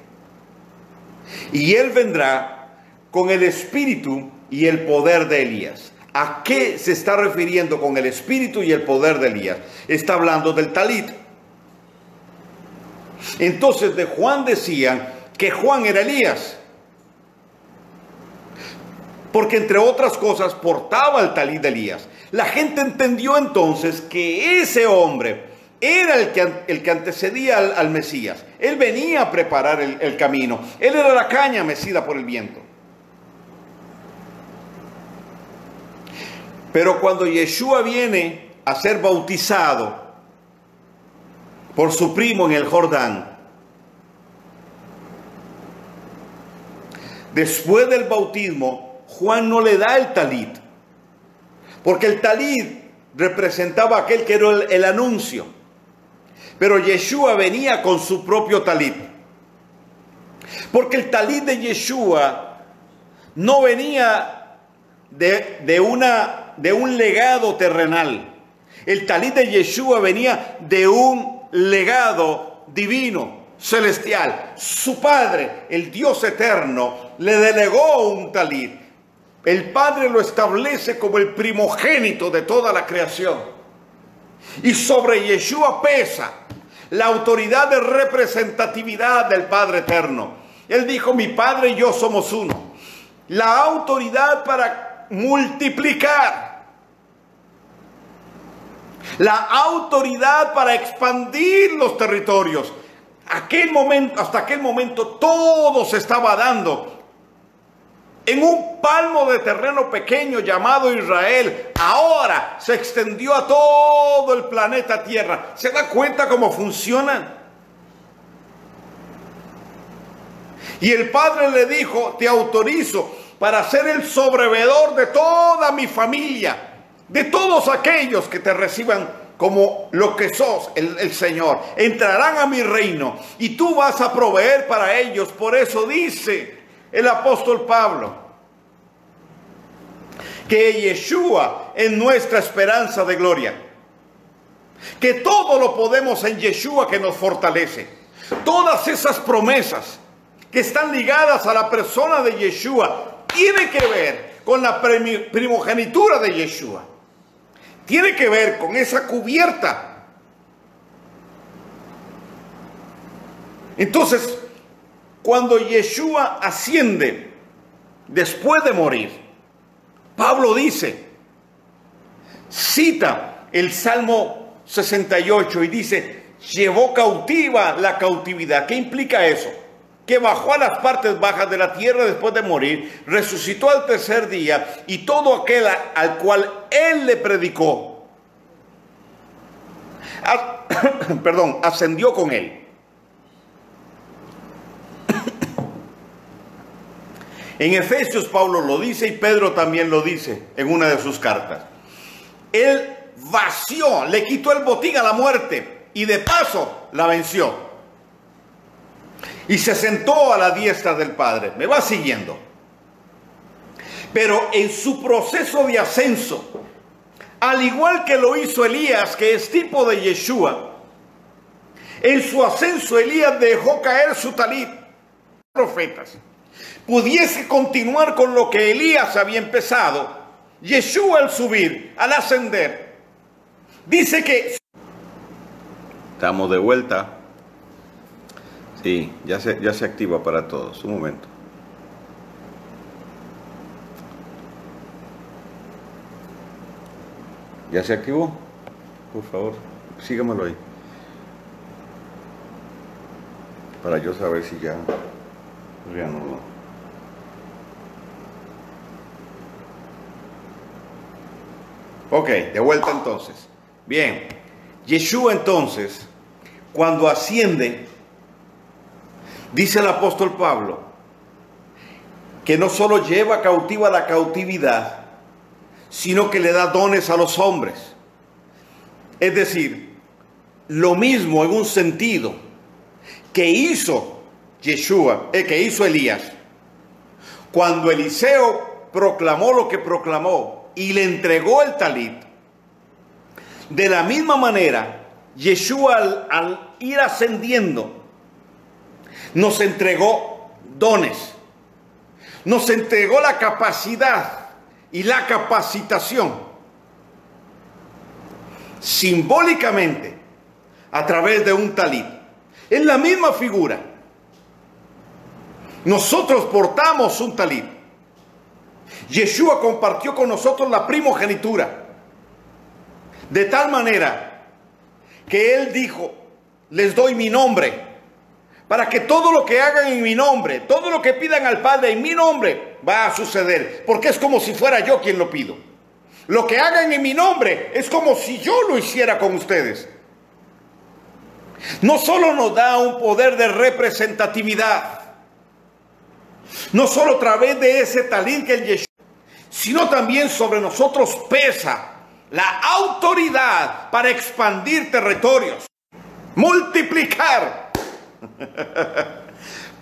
y él vendrá con el espíritu y el poder de Elías. ¿A qué se está refiriendo con el espíritu y el poder de Elías? Está hablando del talit. Entonces de Juan decían que Juan era Elías, porque entre otras cosas portaba el talit de Elías. La gente entendió entonces que ese hombre era el que antecedía al Mesías. Él venía a preparar el camino. Él era la caña mecida por el viento. Pero cuando Yeshua viene a ser bautizado por su primo en el Jordán, después del bautismo, Juan no le da el talit, porque el talit representaba aquel que era el anuncio, pero Yeshua venía con su propio talit, porque el talit de Yeshua no venía de un legado terrenal. El talit de Yeshua venía de un legado divino, celestial. Su Padre, el Dios eterno, le delegó un talit. El Padre lo establece como el primogénito de toda la creación. Y sobre Yeshua pesa la autoridad de representatividad del Padre Eterno. Él dijo, mi Padre y yo somos uno. La autoridad para multiplicar. La autoridad para expandir los territorios. Hasta aquel momento todo se estaba dando en un palmo de terreno pequeño llamado Israel. Ahora se extendió a todo el planeta Tierra. ¿Se da cuenta cómo funciona? Y el Padre le dijo, te autorizo para ser el sobrevedor de toda mi familia, de todos aquellos que te reciban como lo que sos, el Señor. Entrarán a mi reino y tú vas a proveer para ellos. Por eso dice el apóstol Pablo que Yeshua es nuestra esperanza de gloria, que todo lo podemos en Yeshua que nos fortalece. Todas esas promesas que están ligadas a la persona de Yeshua tienen que ver con la primogenitura de Yeshua, tiene que ver con esa cubierta. Entonces, cuando Yeshua asciende después de morir, Pablo dice, cita el Salmo 68 y dice, llevó cautiva la cautividad. ¿Qué implica eso? Que bajó a las partes bajas de la tierra después de morir, resucitó al tercer día y todo aquel al cual él le predicó, ascendió con él. En Efesios Pablo lo dice y Pedro también lo dice en una de sus cartas. Él vació, le quitó el botín a la muerte y de paso la venció. Y se sentó a la diestra del Padre. ¿Me va siguiendo? Pero en su proceso de ascenso, al igual que lo hizo Elías, que es tipo de Yeshua, en su ascenso Elías dejó caer su talit. Profetas pudiese continuar con lo que Elías había empezado. Yeshua al subir, al ascender, dice que... Estamos de vuelta. Sí, ya se activa para todos. Un momento. ¿Ya se activó? Por favor, sígamelo ahí. Para yo saber si ya reanudó. Ok, de vuelta entonces. Bien, Yeshua entonces, cuando asciende, dice el apóstol Pablo, que no solo lleva cautiva la cautividad, sino que le da dones a los hombres. Es decir, lo mismo en un sentido que hizo Yeshua, que hizo Elías. Cuando Eliseo proclamó lo que proclamó y le entregó el talit, de la misma manera, Yeshua al ir ascendiendo, nos entregó dones, nos entregó la capacidad y la capacitación, simbólicamente, a través de un talit. Es la misma figura. Nosotros portamos un talit. Yeshua compartió con nosotros la primogenitura, de tal manera que Él dijo, les doy mi nombre, para que todo lo que hagan en mi nombre, todo lo que pidan al Padre en mi nombre, va a suceder, porque es como si fuera yo quien lo pido. Lo que hagan en mi nombre es como si yo lo hiciera con ustedes. No solo nos da un poder de representatividad, no solo a través de ese talit que el Yeshua, sino también sobre nosotros pesa la autoridad para expandir territorios, multiplicar,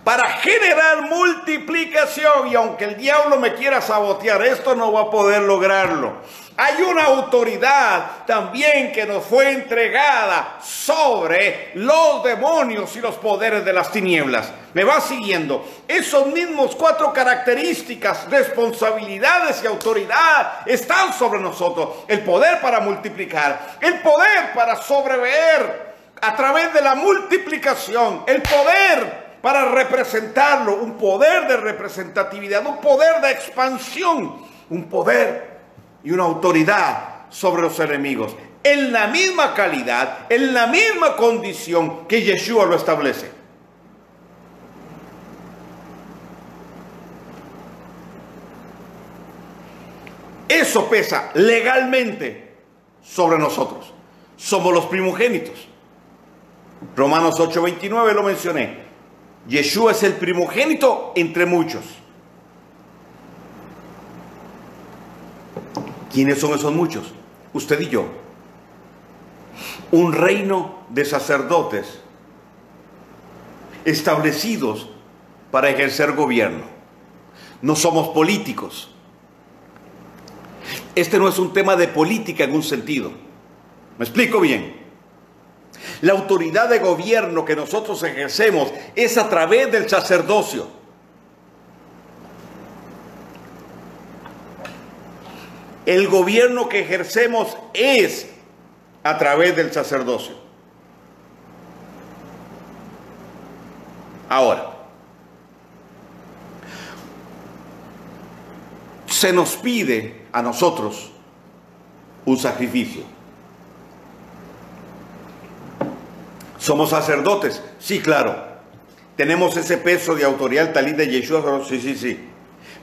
para generar multiplicación. Y aunque el diablo me quiera sabotear, esto no va a poder lograrlo. Hay una autoridad también que nos fue entregada sobre los demonios y los poderes de las tinieblas. ¿Me va siguiendo? Esos mismos 4 características, responsabilidades y autoridad están sobre nosotros. El poder para multiplicar, el poder para sobreveer a través de la multiplicación, el poder para representarlo, un poder de representatividad, un poder de expansión, un poder y una autoridad sobre los enemigos, en la misma calidad, en la misma condición que Yeshua lo establece. Eso pesa legalmente sobre nosotros. Somos los primogénitos. Romanos 8:29 lo mencioné. Yeshua es el primogénito entre muchos. ¿Quiénes son esos muchos? Usted y yo. Un reino de sacerdotes establecidos para ejercer gobierno. No somos políticos. Este no es un tema de política en un sentido. ¿Me explico bien? La autoridad de gobierno que nosotros ejercemos es a través del sacerdocio. El gobierno que ejercemos es a través del sacerdocio. Ahora, se nos pide a nosotros un sacrificio. ¿Somos sacerdotes? Sí, claro. ¿Tenemos ese peso de autoridad talí de Yeshua? Sí.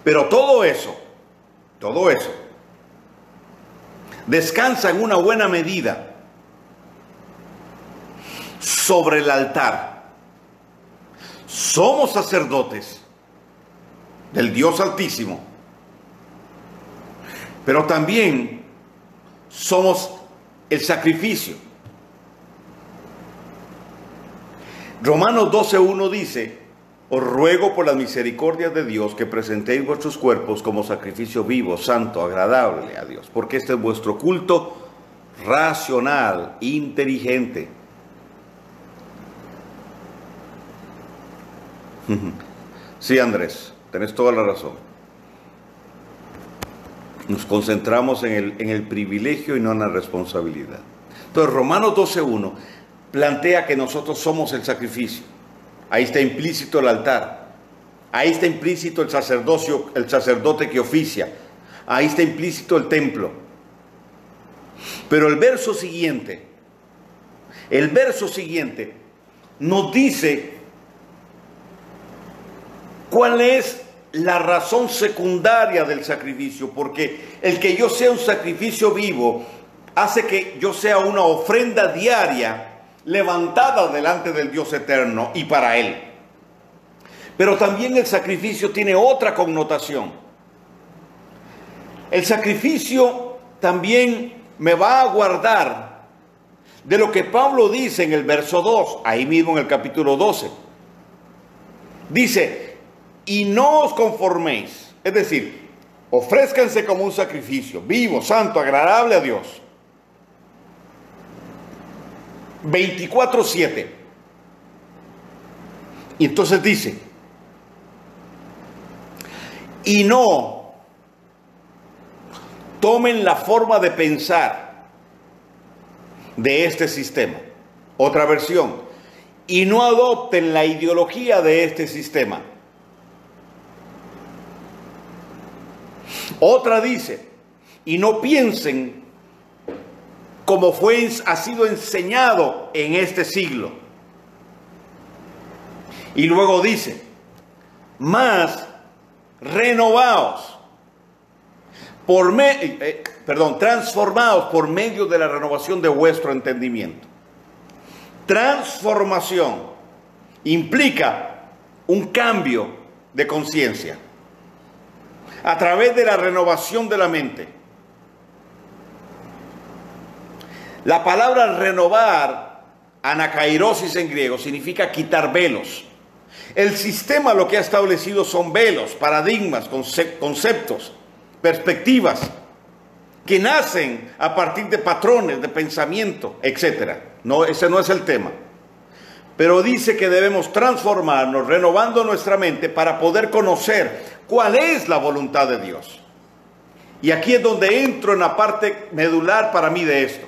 Pero todo eso descansa en una buena medida sobre el altar. Somos sacerdotes del Dios Altísimo, pero también somos el sacrificio. Romanos 12:1 dice: os ruego por las misericordias de Dios que presentéis vuestros cuerpos como sacrificio vivo, santo, agradable a Dios, porque este es vuestro culto racional, inteligente. Sí, Andrés, tenés toda la razón. Nos concentramos en el privilegio y no en la responsabilidad. Entonces, Romanos 12:1 plantea que nosotros somos el sacrificio. Ahí está implícito el altar. Ahí está implícito el sacerdocio, el sacerdote que oficia. Ahí está implícito el templo. Pero el verso siguiente nos dice cuál es la razón secundaria del sacrificio, porque el que yo sea un sacrificio vivo hace que yo sea una ofrenda diaria levantada delante del Dios eterno y para Él. Pero también el sacrificio tiene otra connotación. El sacrificio también me va a guardar de lo que Pablo dice en el verso 2, ahí mismo en el capítulo 12. Dice: y no os conforméis, es decir, ofrézcanse como un sacrificio vivo, santo, agradable a Dios. 24:7. Y entonces dice: y no tomen la forma de pensar de este sistema. Otra versión: y no adopten la ideología de este sistema. Otra dice: y no piensen como ha sido enseñado en este siglo. Y luego dice: mas renovaos transformaos por medio de la renovación de vuestro entendimiento. Transformación implica un cambio de conciencia a través de la renovación de la mente. La palabra renovar, anakairosis en griego, significa quitar velos. El sistema lo que ha establecido son velos, paradigmas, conceptos, perspectivas, que nacen a partir de patrones de pensamiento, etc. No, ese no es el tema. Pero dice que debemos transformarnos, renovando nuestra mente para poder conocer cuál es la voluntad de Dios. Y aquí es donde entro en la parte medular para mí de esto.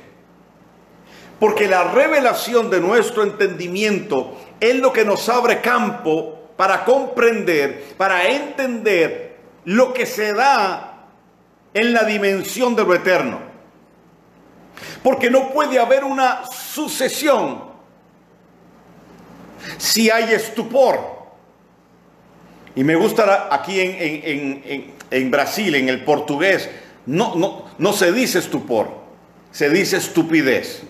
Porque la revelación de nuestro entendimiento es lo que nos abre campo para comprender, para entender lo que se da en la dimensión de lo eterno. Porque no puede haber una sucesión si hay estupor. Y me gusta aquí en Brasil, en el portugués, no se dice estupor, se dice estupidez.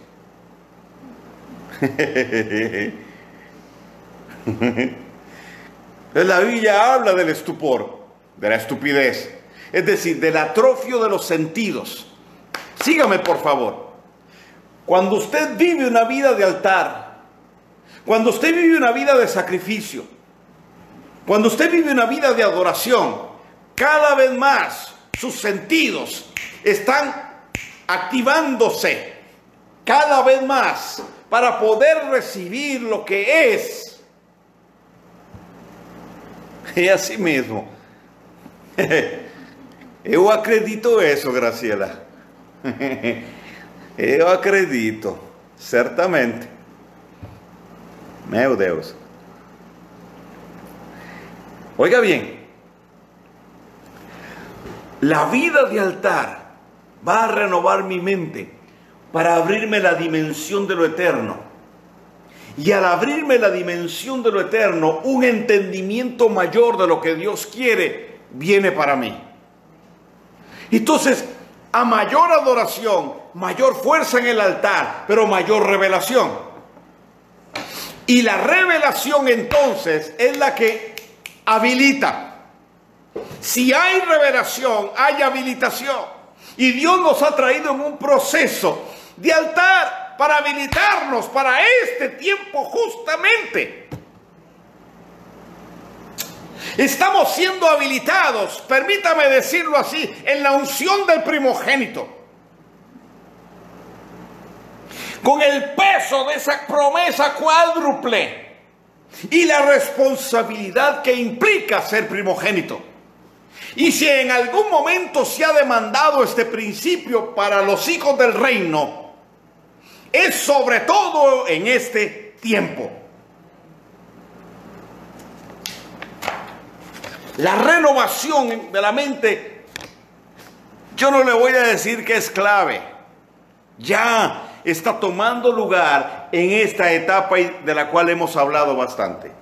La Biblia habla del estupor, de la estupidez, es decir, del atrofio de los sentidos. Sígame, por favor. Cuando usted vive una vida de altar, cuando usted vive una vida de sacrificio, cuando usted vive una vida de adoración, cada vez más sus sentidos están activándose cada vez más para poder recibir lo que es. É assim mesmo. Eu acredito isso, Graciela. Eu acredito, certamente. Meu Deus. Oiga bien, la vida de altar va a renovar mi mente para abrirme la dimensión de lo eterno. Y al abrirme la dimensión de lo eterno, un entendimiento mayor de lo que Dios quiere viene para mí. Entonces, a mayor adoración, mayor fuerza en el altar, pero mayor revelación. Y la revelación entonces es la que habilita. Si hay revelación, hay habilitación. Y Dios nos ha traído en un proceso de altar para habilitarnos para este tiempo justamente. Estamos siendo habilitados, permítame decirlo así, en la unción del primogénito. Con el peso de esa promesa cuádruple y la responsabilidad que implica ser primogénito. Y si en algún momento se ha demandado este principio para los hijos del reino, es sobre todo en este tiempo. La renovación de la mente, yo no le voy a decir que es clave. Ya está tomando lugar en esta etapa de la cual hemos hablado bastante.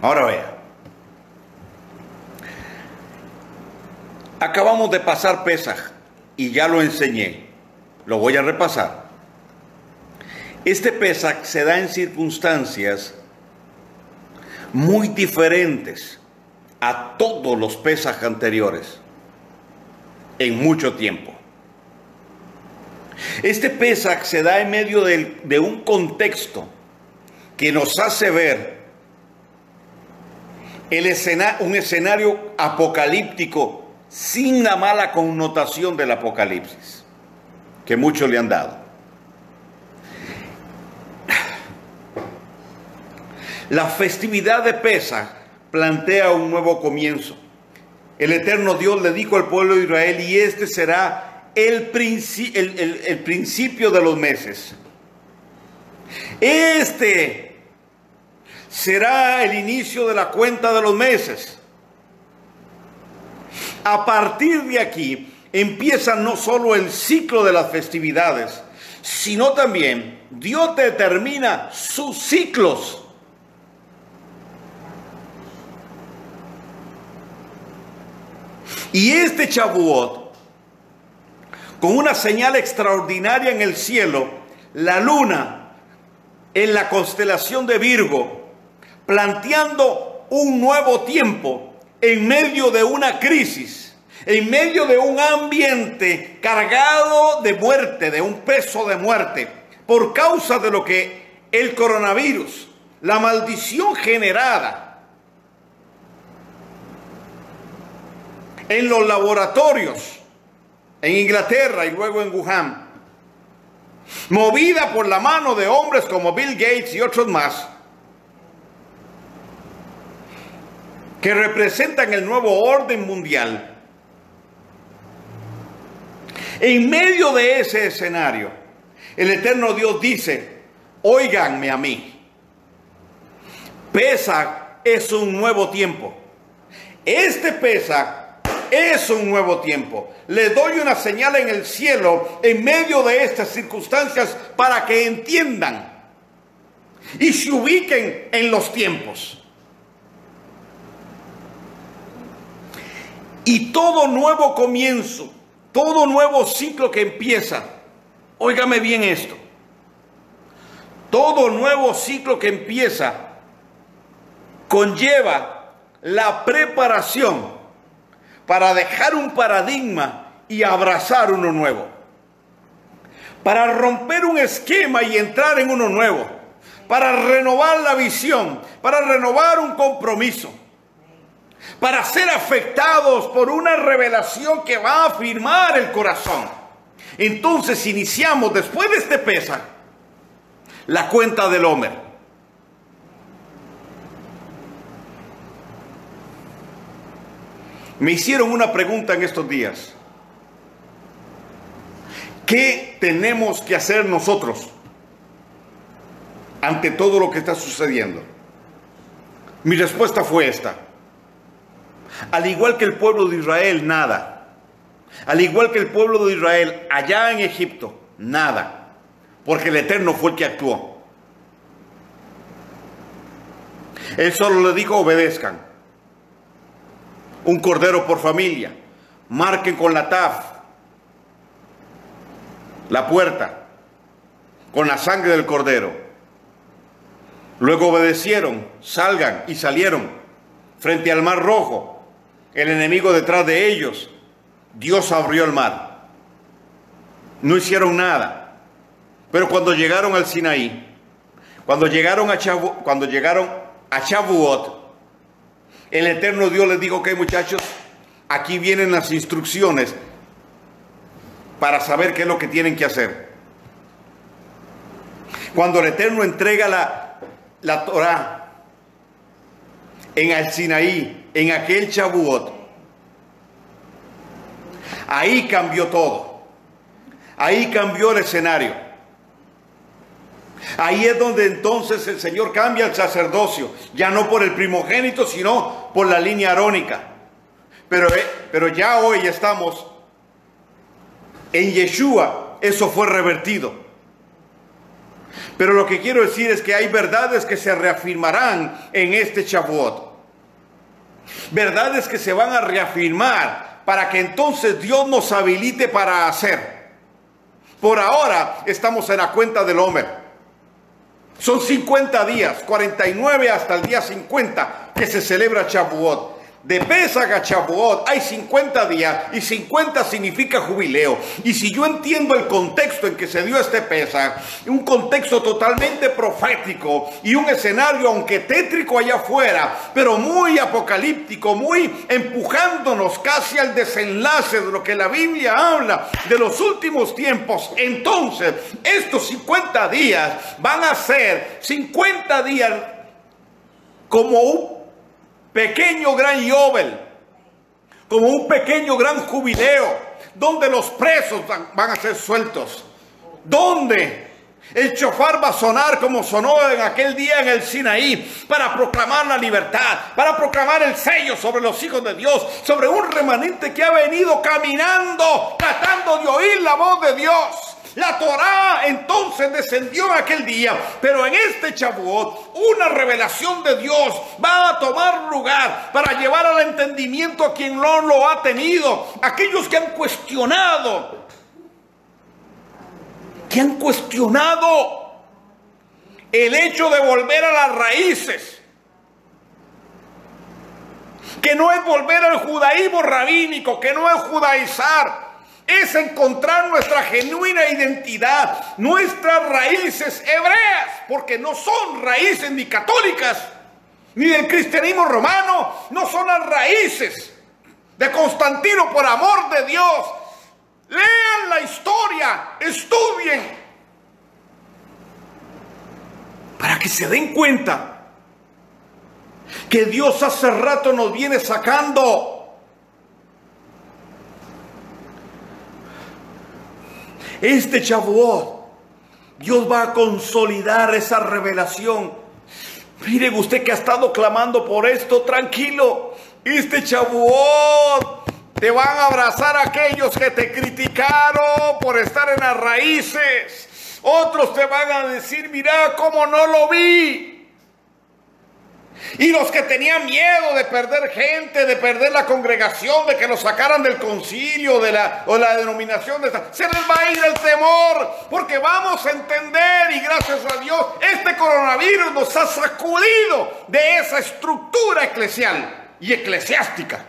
Ahora vea, acabamos de pasar Pesaj y ya lo enseñé, lo voy a repasar. Este Pesaj se da en circunstancias muy diferentes a todos los Pesaj anteriores, en mucho tiempo. Este Pesaj se da en medio de un contexto que nos hace ver un escenario apocalíptico sin la mala connotación del apocalipsis que muchos le han dado. La festividad de Pesaj plantea un nuevo comienzo. El eterno Dios le dijo al pueblo de Israel: y este será el principio de los meses. Este será el inicio de la cuenta de los meses. A partir de aquí empieza no solo el ciclo de las festividades, sino también Dios determina sus ciclos. Y este Shavuot, con una señal extraordinaria en el cielo, la luna en la constelación de Virgo, planteando un nuevo tiempo en medio de una crisis, en medio de un ambiente cargado de muerte, de un peso de muerte, por causa de lo que el coronavirus, la maldición generada en los laboratorios en Inglaterra y luego en Wuhan, movida por la mano de hombres como Bill Gates y otros más, que representan el nuevo orden mundial. En medio de ese escenario, el eterno Dios dice: óiganme a mí. Pesaj es un nuevo tiempo. Este Pesaj es un nuevo tiempo. Les doy una señal en el cielo en medio de estas circunstancias para que entiendan y se ubiquen en los tiempos. Y todo nuevo comienzo, todo nuevo ciclo que empieza, óigame bien esto, todo nuevo ciclo que empieza conlleva la preparación para dejar un paradigma y abrazar uno nuevo, para romper un esquema y entrar en uno nuevo, para renovar la visión, para renovar un compromiso, para ser afectados por una revelación que va a afirmar el corazón. Entonces iniciamos, después de este Pesaj, la cuenta del Omer. Me hicieron una pregunta en estos días: ¿qué tenemos que hacer nosotros ante todo lo que está sucediendo? Mi respuesta fue esta: al igual que el pueblo de Israel, nada. Al igual que el pueblo de Israel allá en Egipto, nada. Porque el Eterno fue el que actuó. Él solo le dijo: obedezcan. Un cordero por familia. Marquen con la taf la puerta con la sangre del cordero. Luego obedecieron, salgan, y salieron frente al Mar Rojo. El enemigo detrás de ellos. Dios abrió el mar. No hicieron nada. Pero cuando llegaron al Sinaí, cuando llegaron a Shavuot, el eterno Dios les dijo: ok, muchachos, aquí vienen las instrucciones para saber qué es lo que tienen que hacer. Cuando el Eterno entrega la Torá en el Sinaí, en aquel Shavuot, ahí cambió todo. Ahí cambió el escenario. Ahí es donde entonces el Señor cambia el sacerdocio, ya no por el primogénito, sino por la línea arónica. Pero ya hoy estamos en Yeshua, eso fue revertido. Pero lo que quiero decir es que hay verdades que se reafirmarán en este Shavuot. Verdades que se van a reafirmar para que entonces Dios nos habilite para hacer. Por ahora estamos en la cuenta del Omer. Son 50 días, 49 hasta el día 50 que se celebra Shavuot. De Pesaj a Shavuot hay 50 días y 50 significa jubileo. Y si yo entiendo el contexto en que se dio este Pesaj, un contexto totalmente profético y un escenario, aunque tétrico allá afuera, pero muy apocalíptico, muy empujándonos casi al desenlace de lo que la Biblia habla de los últimos tiempos, entonces estos 50 días van a ser 50 días como un pequeño gran Yobel, como un pequeño gran jubileo, donde los presos van a ser sueltos, donde el shofar va a sonar como sonó en aquel día en el Sinaí, para proclamar la libertad, para proclamar el sello sobre los hijos de Dios, sobre un remanente que ha venido caminando, tratando de oír la voz de Dios. La Torá entonces descendió en aquel día, pero en este Shavuot una revelación de Dios va a tomar lugar para llevar al entendimiento a quien no lo ha tenido, aquellos que han cuestionado el hecho de volver a las raíces, que no es volver al judaísmo rabínico, que no es judaizar. Es encontrar nuestra genuina identidad, nuestras raíces hebreas, porque no son raíces ni católicas, ni del cristianismo romano, no son las raíces de Constantino, por amor de Dios. Lean la historia, estudien, para que se den cuenta que Dios hace rato nos viene sacando. Este Shavuot, Dios va a consolidar esa revelación. Miren, usted que ha estado clamando por esto, tranquilo. Este Shavuot te van a abrazar aquellos que te criticaron por estar en las raíces. Otros te van a decir, mira cómo no lo vi. Y los que tenían miedo de perder gente, de perder la congregación, de que los sacaran del concilio o la denominación, se les va a ir el temor, porque vamos a entender, y gracias a Dios, este coronavirus nos ha sacudido de esa estructura eclesial y eclesiástica.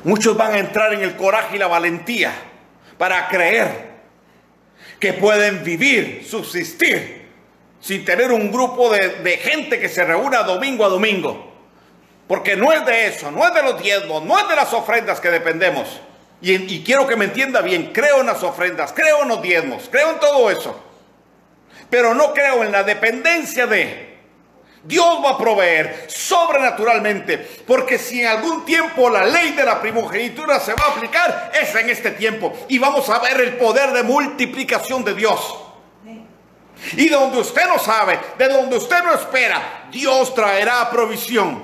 Muchos van a entrar en el coraje y la valentía para creer que pueden vivir, subsistir, sin tener un grupo de gente que se reúna domingo a domingo. Porque no es de eso, no es de los diezmos, no es de las ofrendas que dependemos. Y quiero que me entienda bien, creo en las ofrendas, creo en los diezmos, creo en todo eso. Pero no creo en la dependencia de... Dios va a proveer sobrenaturalmente, porque si en algún tiempo la ley de la primogenitura se va a aplicar, es en este tiempo. Y vamos a ver el poder de multiplicación de Dios. Y donde usted no sabe, de donde usted no espera, Dios traerá provisión.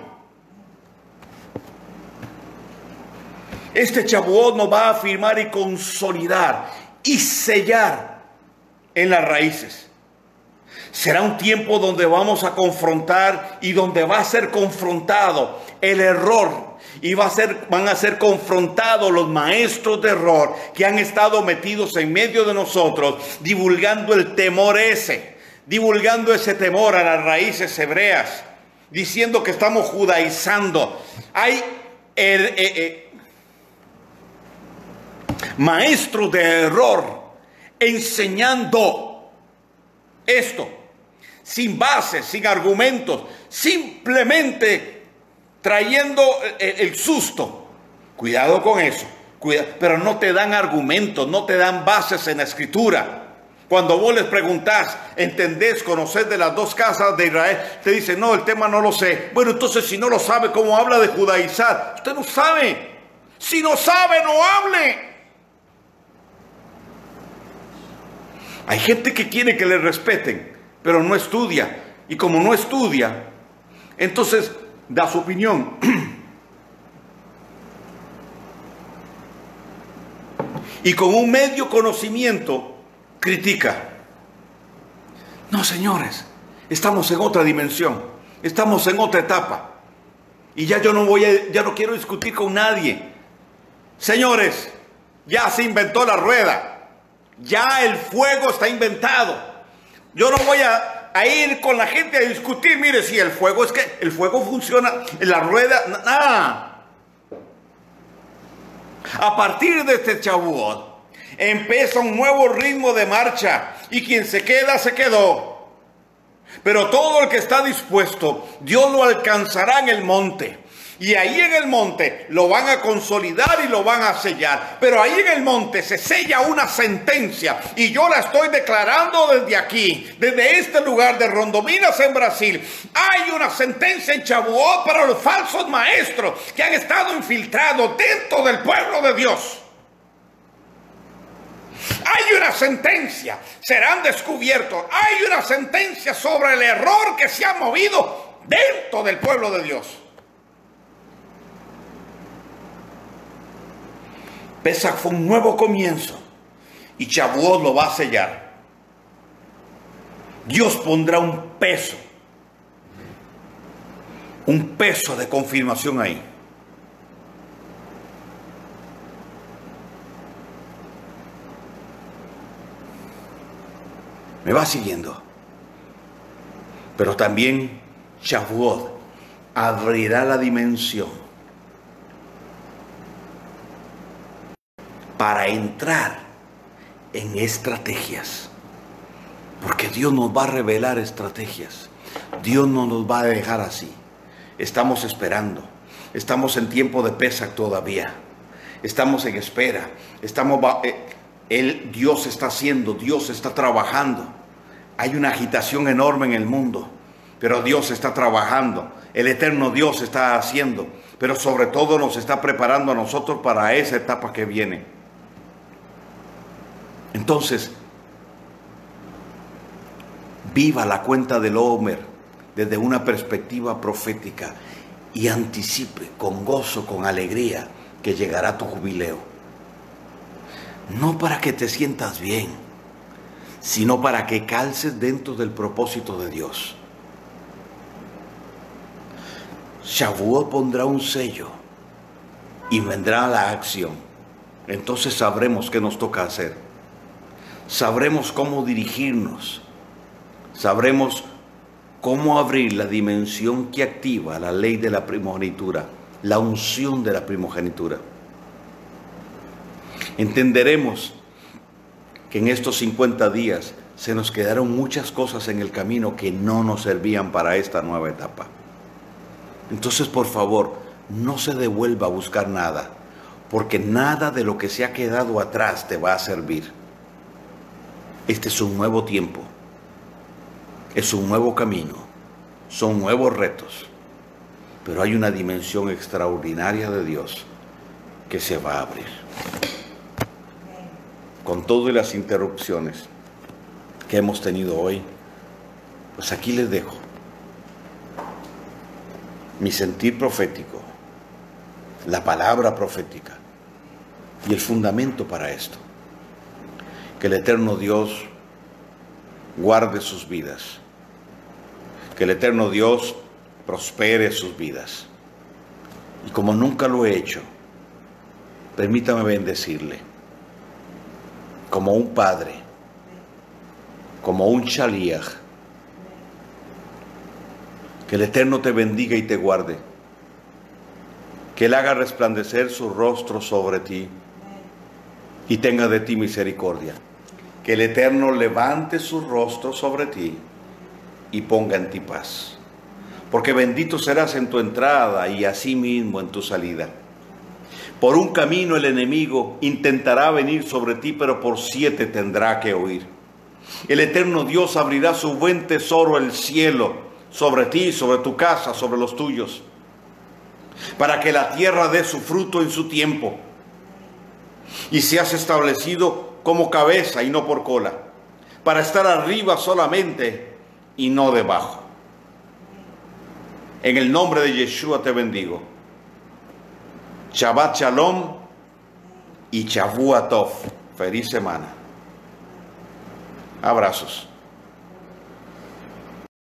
Este Shavuot nos va a afirmar y consolidar y sellar en las raíces. Será un tiempo donde vamos a confrontar y donde va a ser confrontado el error. Y van a ser confrontados los maestros de error que han estado metidos en medio de nosotros, divulgando el temor ese, divulgando ese temor a las raíces hebreas, diciendo que estamos judaizando. Hay maestros de error enseñando esto, sin bases, sin argumentos, simplemente trayendo el susto. Cuidado con eso, pero no te dan argumentos, no te dan bases en la escritura. Cuando vos les preguntás, ¿entendés, conocés de las dos casas de Israel? Te dicen, no, el tema no lo sé. Bueno, entonces si no lo sabe, ¿cómo habla de judaizar? Usted no sabe. Si no sabe, no hable. Hay gente que quiere que le respeten, pero no estudia. Y como no estudia, entonces da su opinión. Y con un medio conocimiento critica. No, señores, estamos en otra dimensión, estamos en otra etapa. Y ya yo no quiero discutir con nadie. Señores, ya se inventó la rueda. Ya el fuego está inventado. Yo no voy a ir con la gente a discutir. Mire, si el fuego es que el fuego funciona, la rueda, nada. A partir de este Shavuot empieza un nuevo ritmo de marcha, y quien se queda, se quedó. Pero todo el que está dispuesto, Dios lo alcanzará en el monte. Y ahí en el monte lo van a consolidar y lo van a sellar. Pero ahí en el monte se sella una sentencia. Y yo la estoy declarando desde aquí, desde este lugar de Rondominas en Brasil. Hay una sentencia en Shavuot para los falsos maestros que han estado infiltrados dentro del pueblo de Dios. Hay una sentencia, serán descubiertos. Hay una sentencia sobre el error que se ha movido dentro del pueblo de Dios. Pesach fue un nuevo comienzo y Shavuot lo va a sellar. Dios pondrá un peso de confirmación ahí. Me va siguiendo. Pero también Shavuot abrirá la dimensión para entrar en estrategias. Porque Dios nos va a revelar estrategias. Dios no nos va a dejar así. Estamos esperando. Estamos en tiempo de Pesach todavía. Estamos en espera. Dios está haciendo, Dios está trabajando. Hay una agitación enorme en el mundo. pero Dios está trabajando, el eterno Dios está haciendo, pero sobre todo nos está preparando a nosotros para esa etapa que viene. Entonces, viva la cuenta del Omer desde una perspectiva profética y anticipe con gozo, con alegría, que llegará tu jubileo. No para que te sientas bien, sino para que calces dentro del propósito de Dios. Shavuot pondrá un sello y vendrá la acción. Entonces sabremos qué nos toca hacer. Sabremos cómo dirigirnos. Sabremos cómo abrir la dimensión que activa la ley de la primogenitura, la unción de la primogenitura. Entenderemos que en estos 50 días se nos quedaron muchas cosas en el camino que no nos servían para esta nueva etapa. Entonces, por favor, no se devuelva a buscar nada, porque nada de lo que se ha quedado atrás te va a servir. Este es un nuevo tiempo, es un nuevo camino, son nuevos retos, pero hay una dimensión extraordinaria de Dios que se va a abrir. Con todas las interrupciones que hemos tenido hoy, pues aquí les dejo mi sentir profético, la palabra profética y el fundamento para esto. Que el eterno Dios guarde sus vidas, que el eterno Dios prospere sus vidas. Y como nunca lo he hecho, permítame bendecirle como un padre, como un shaliach. Que el Eterno te bendiga y te guarde. Que Él haga resplandecer su rostro sobre ti y tenga de ti misericordia. Que el Eterno levante su rostro sobre ti y ponga en ti paz. Porque bendito serás en tu entrada y asimismo en tu salida. Por un camino el enemigo intentará venir sobre ti, pero por 7 tendrá que huir. El eterno Dios abrirá su buen tesoro, el cielo, sobre ti, sobre tu casa, sobre los tuyos, para que la tierra dé su fruto en su tiempo y seas establecido como cabeza y no por cola, para estar arriba solamente y no debajo. En el nombre de Yeshua te bendigo. Shabbat Shalom y Shavua Tov. Feliz semana. Abrazos.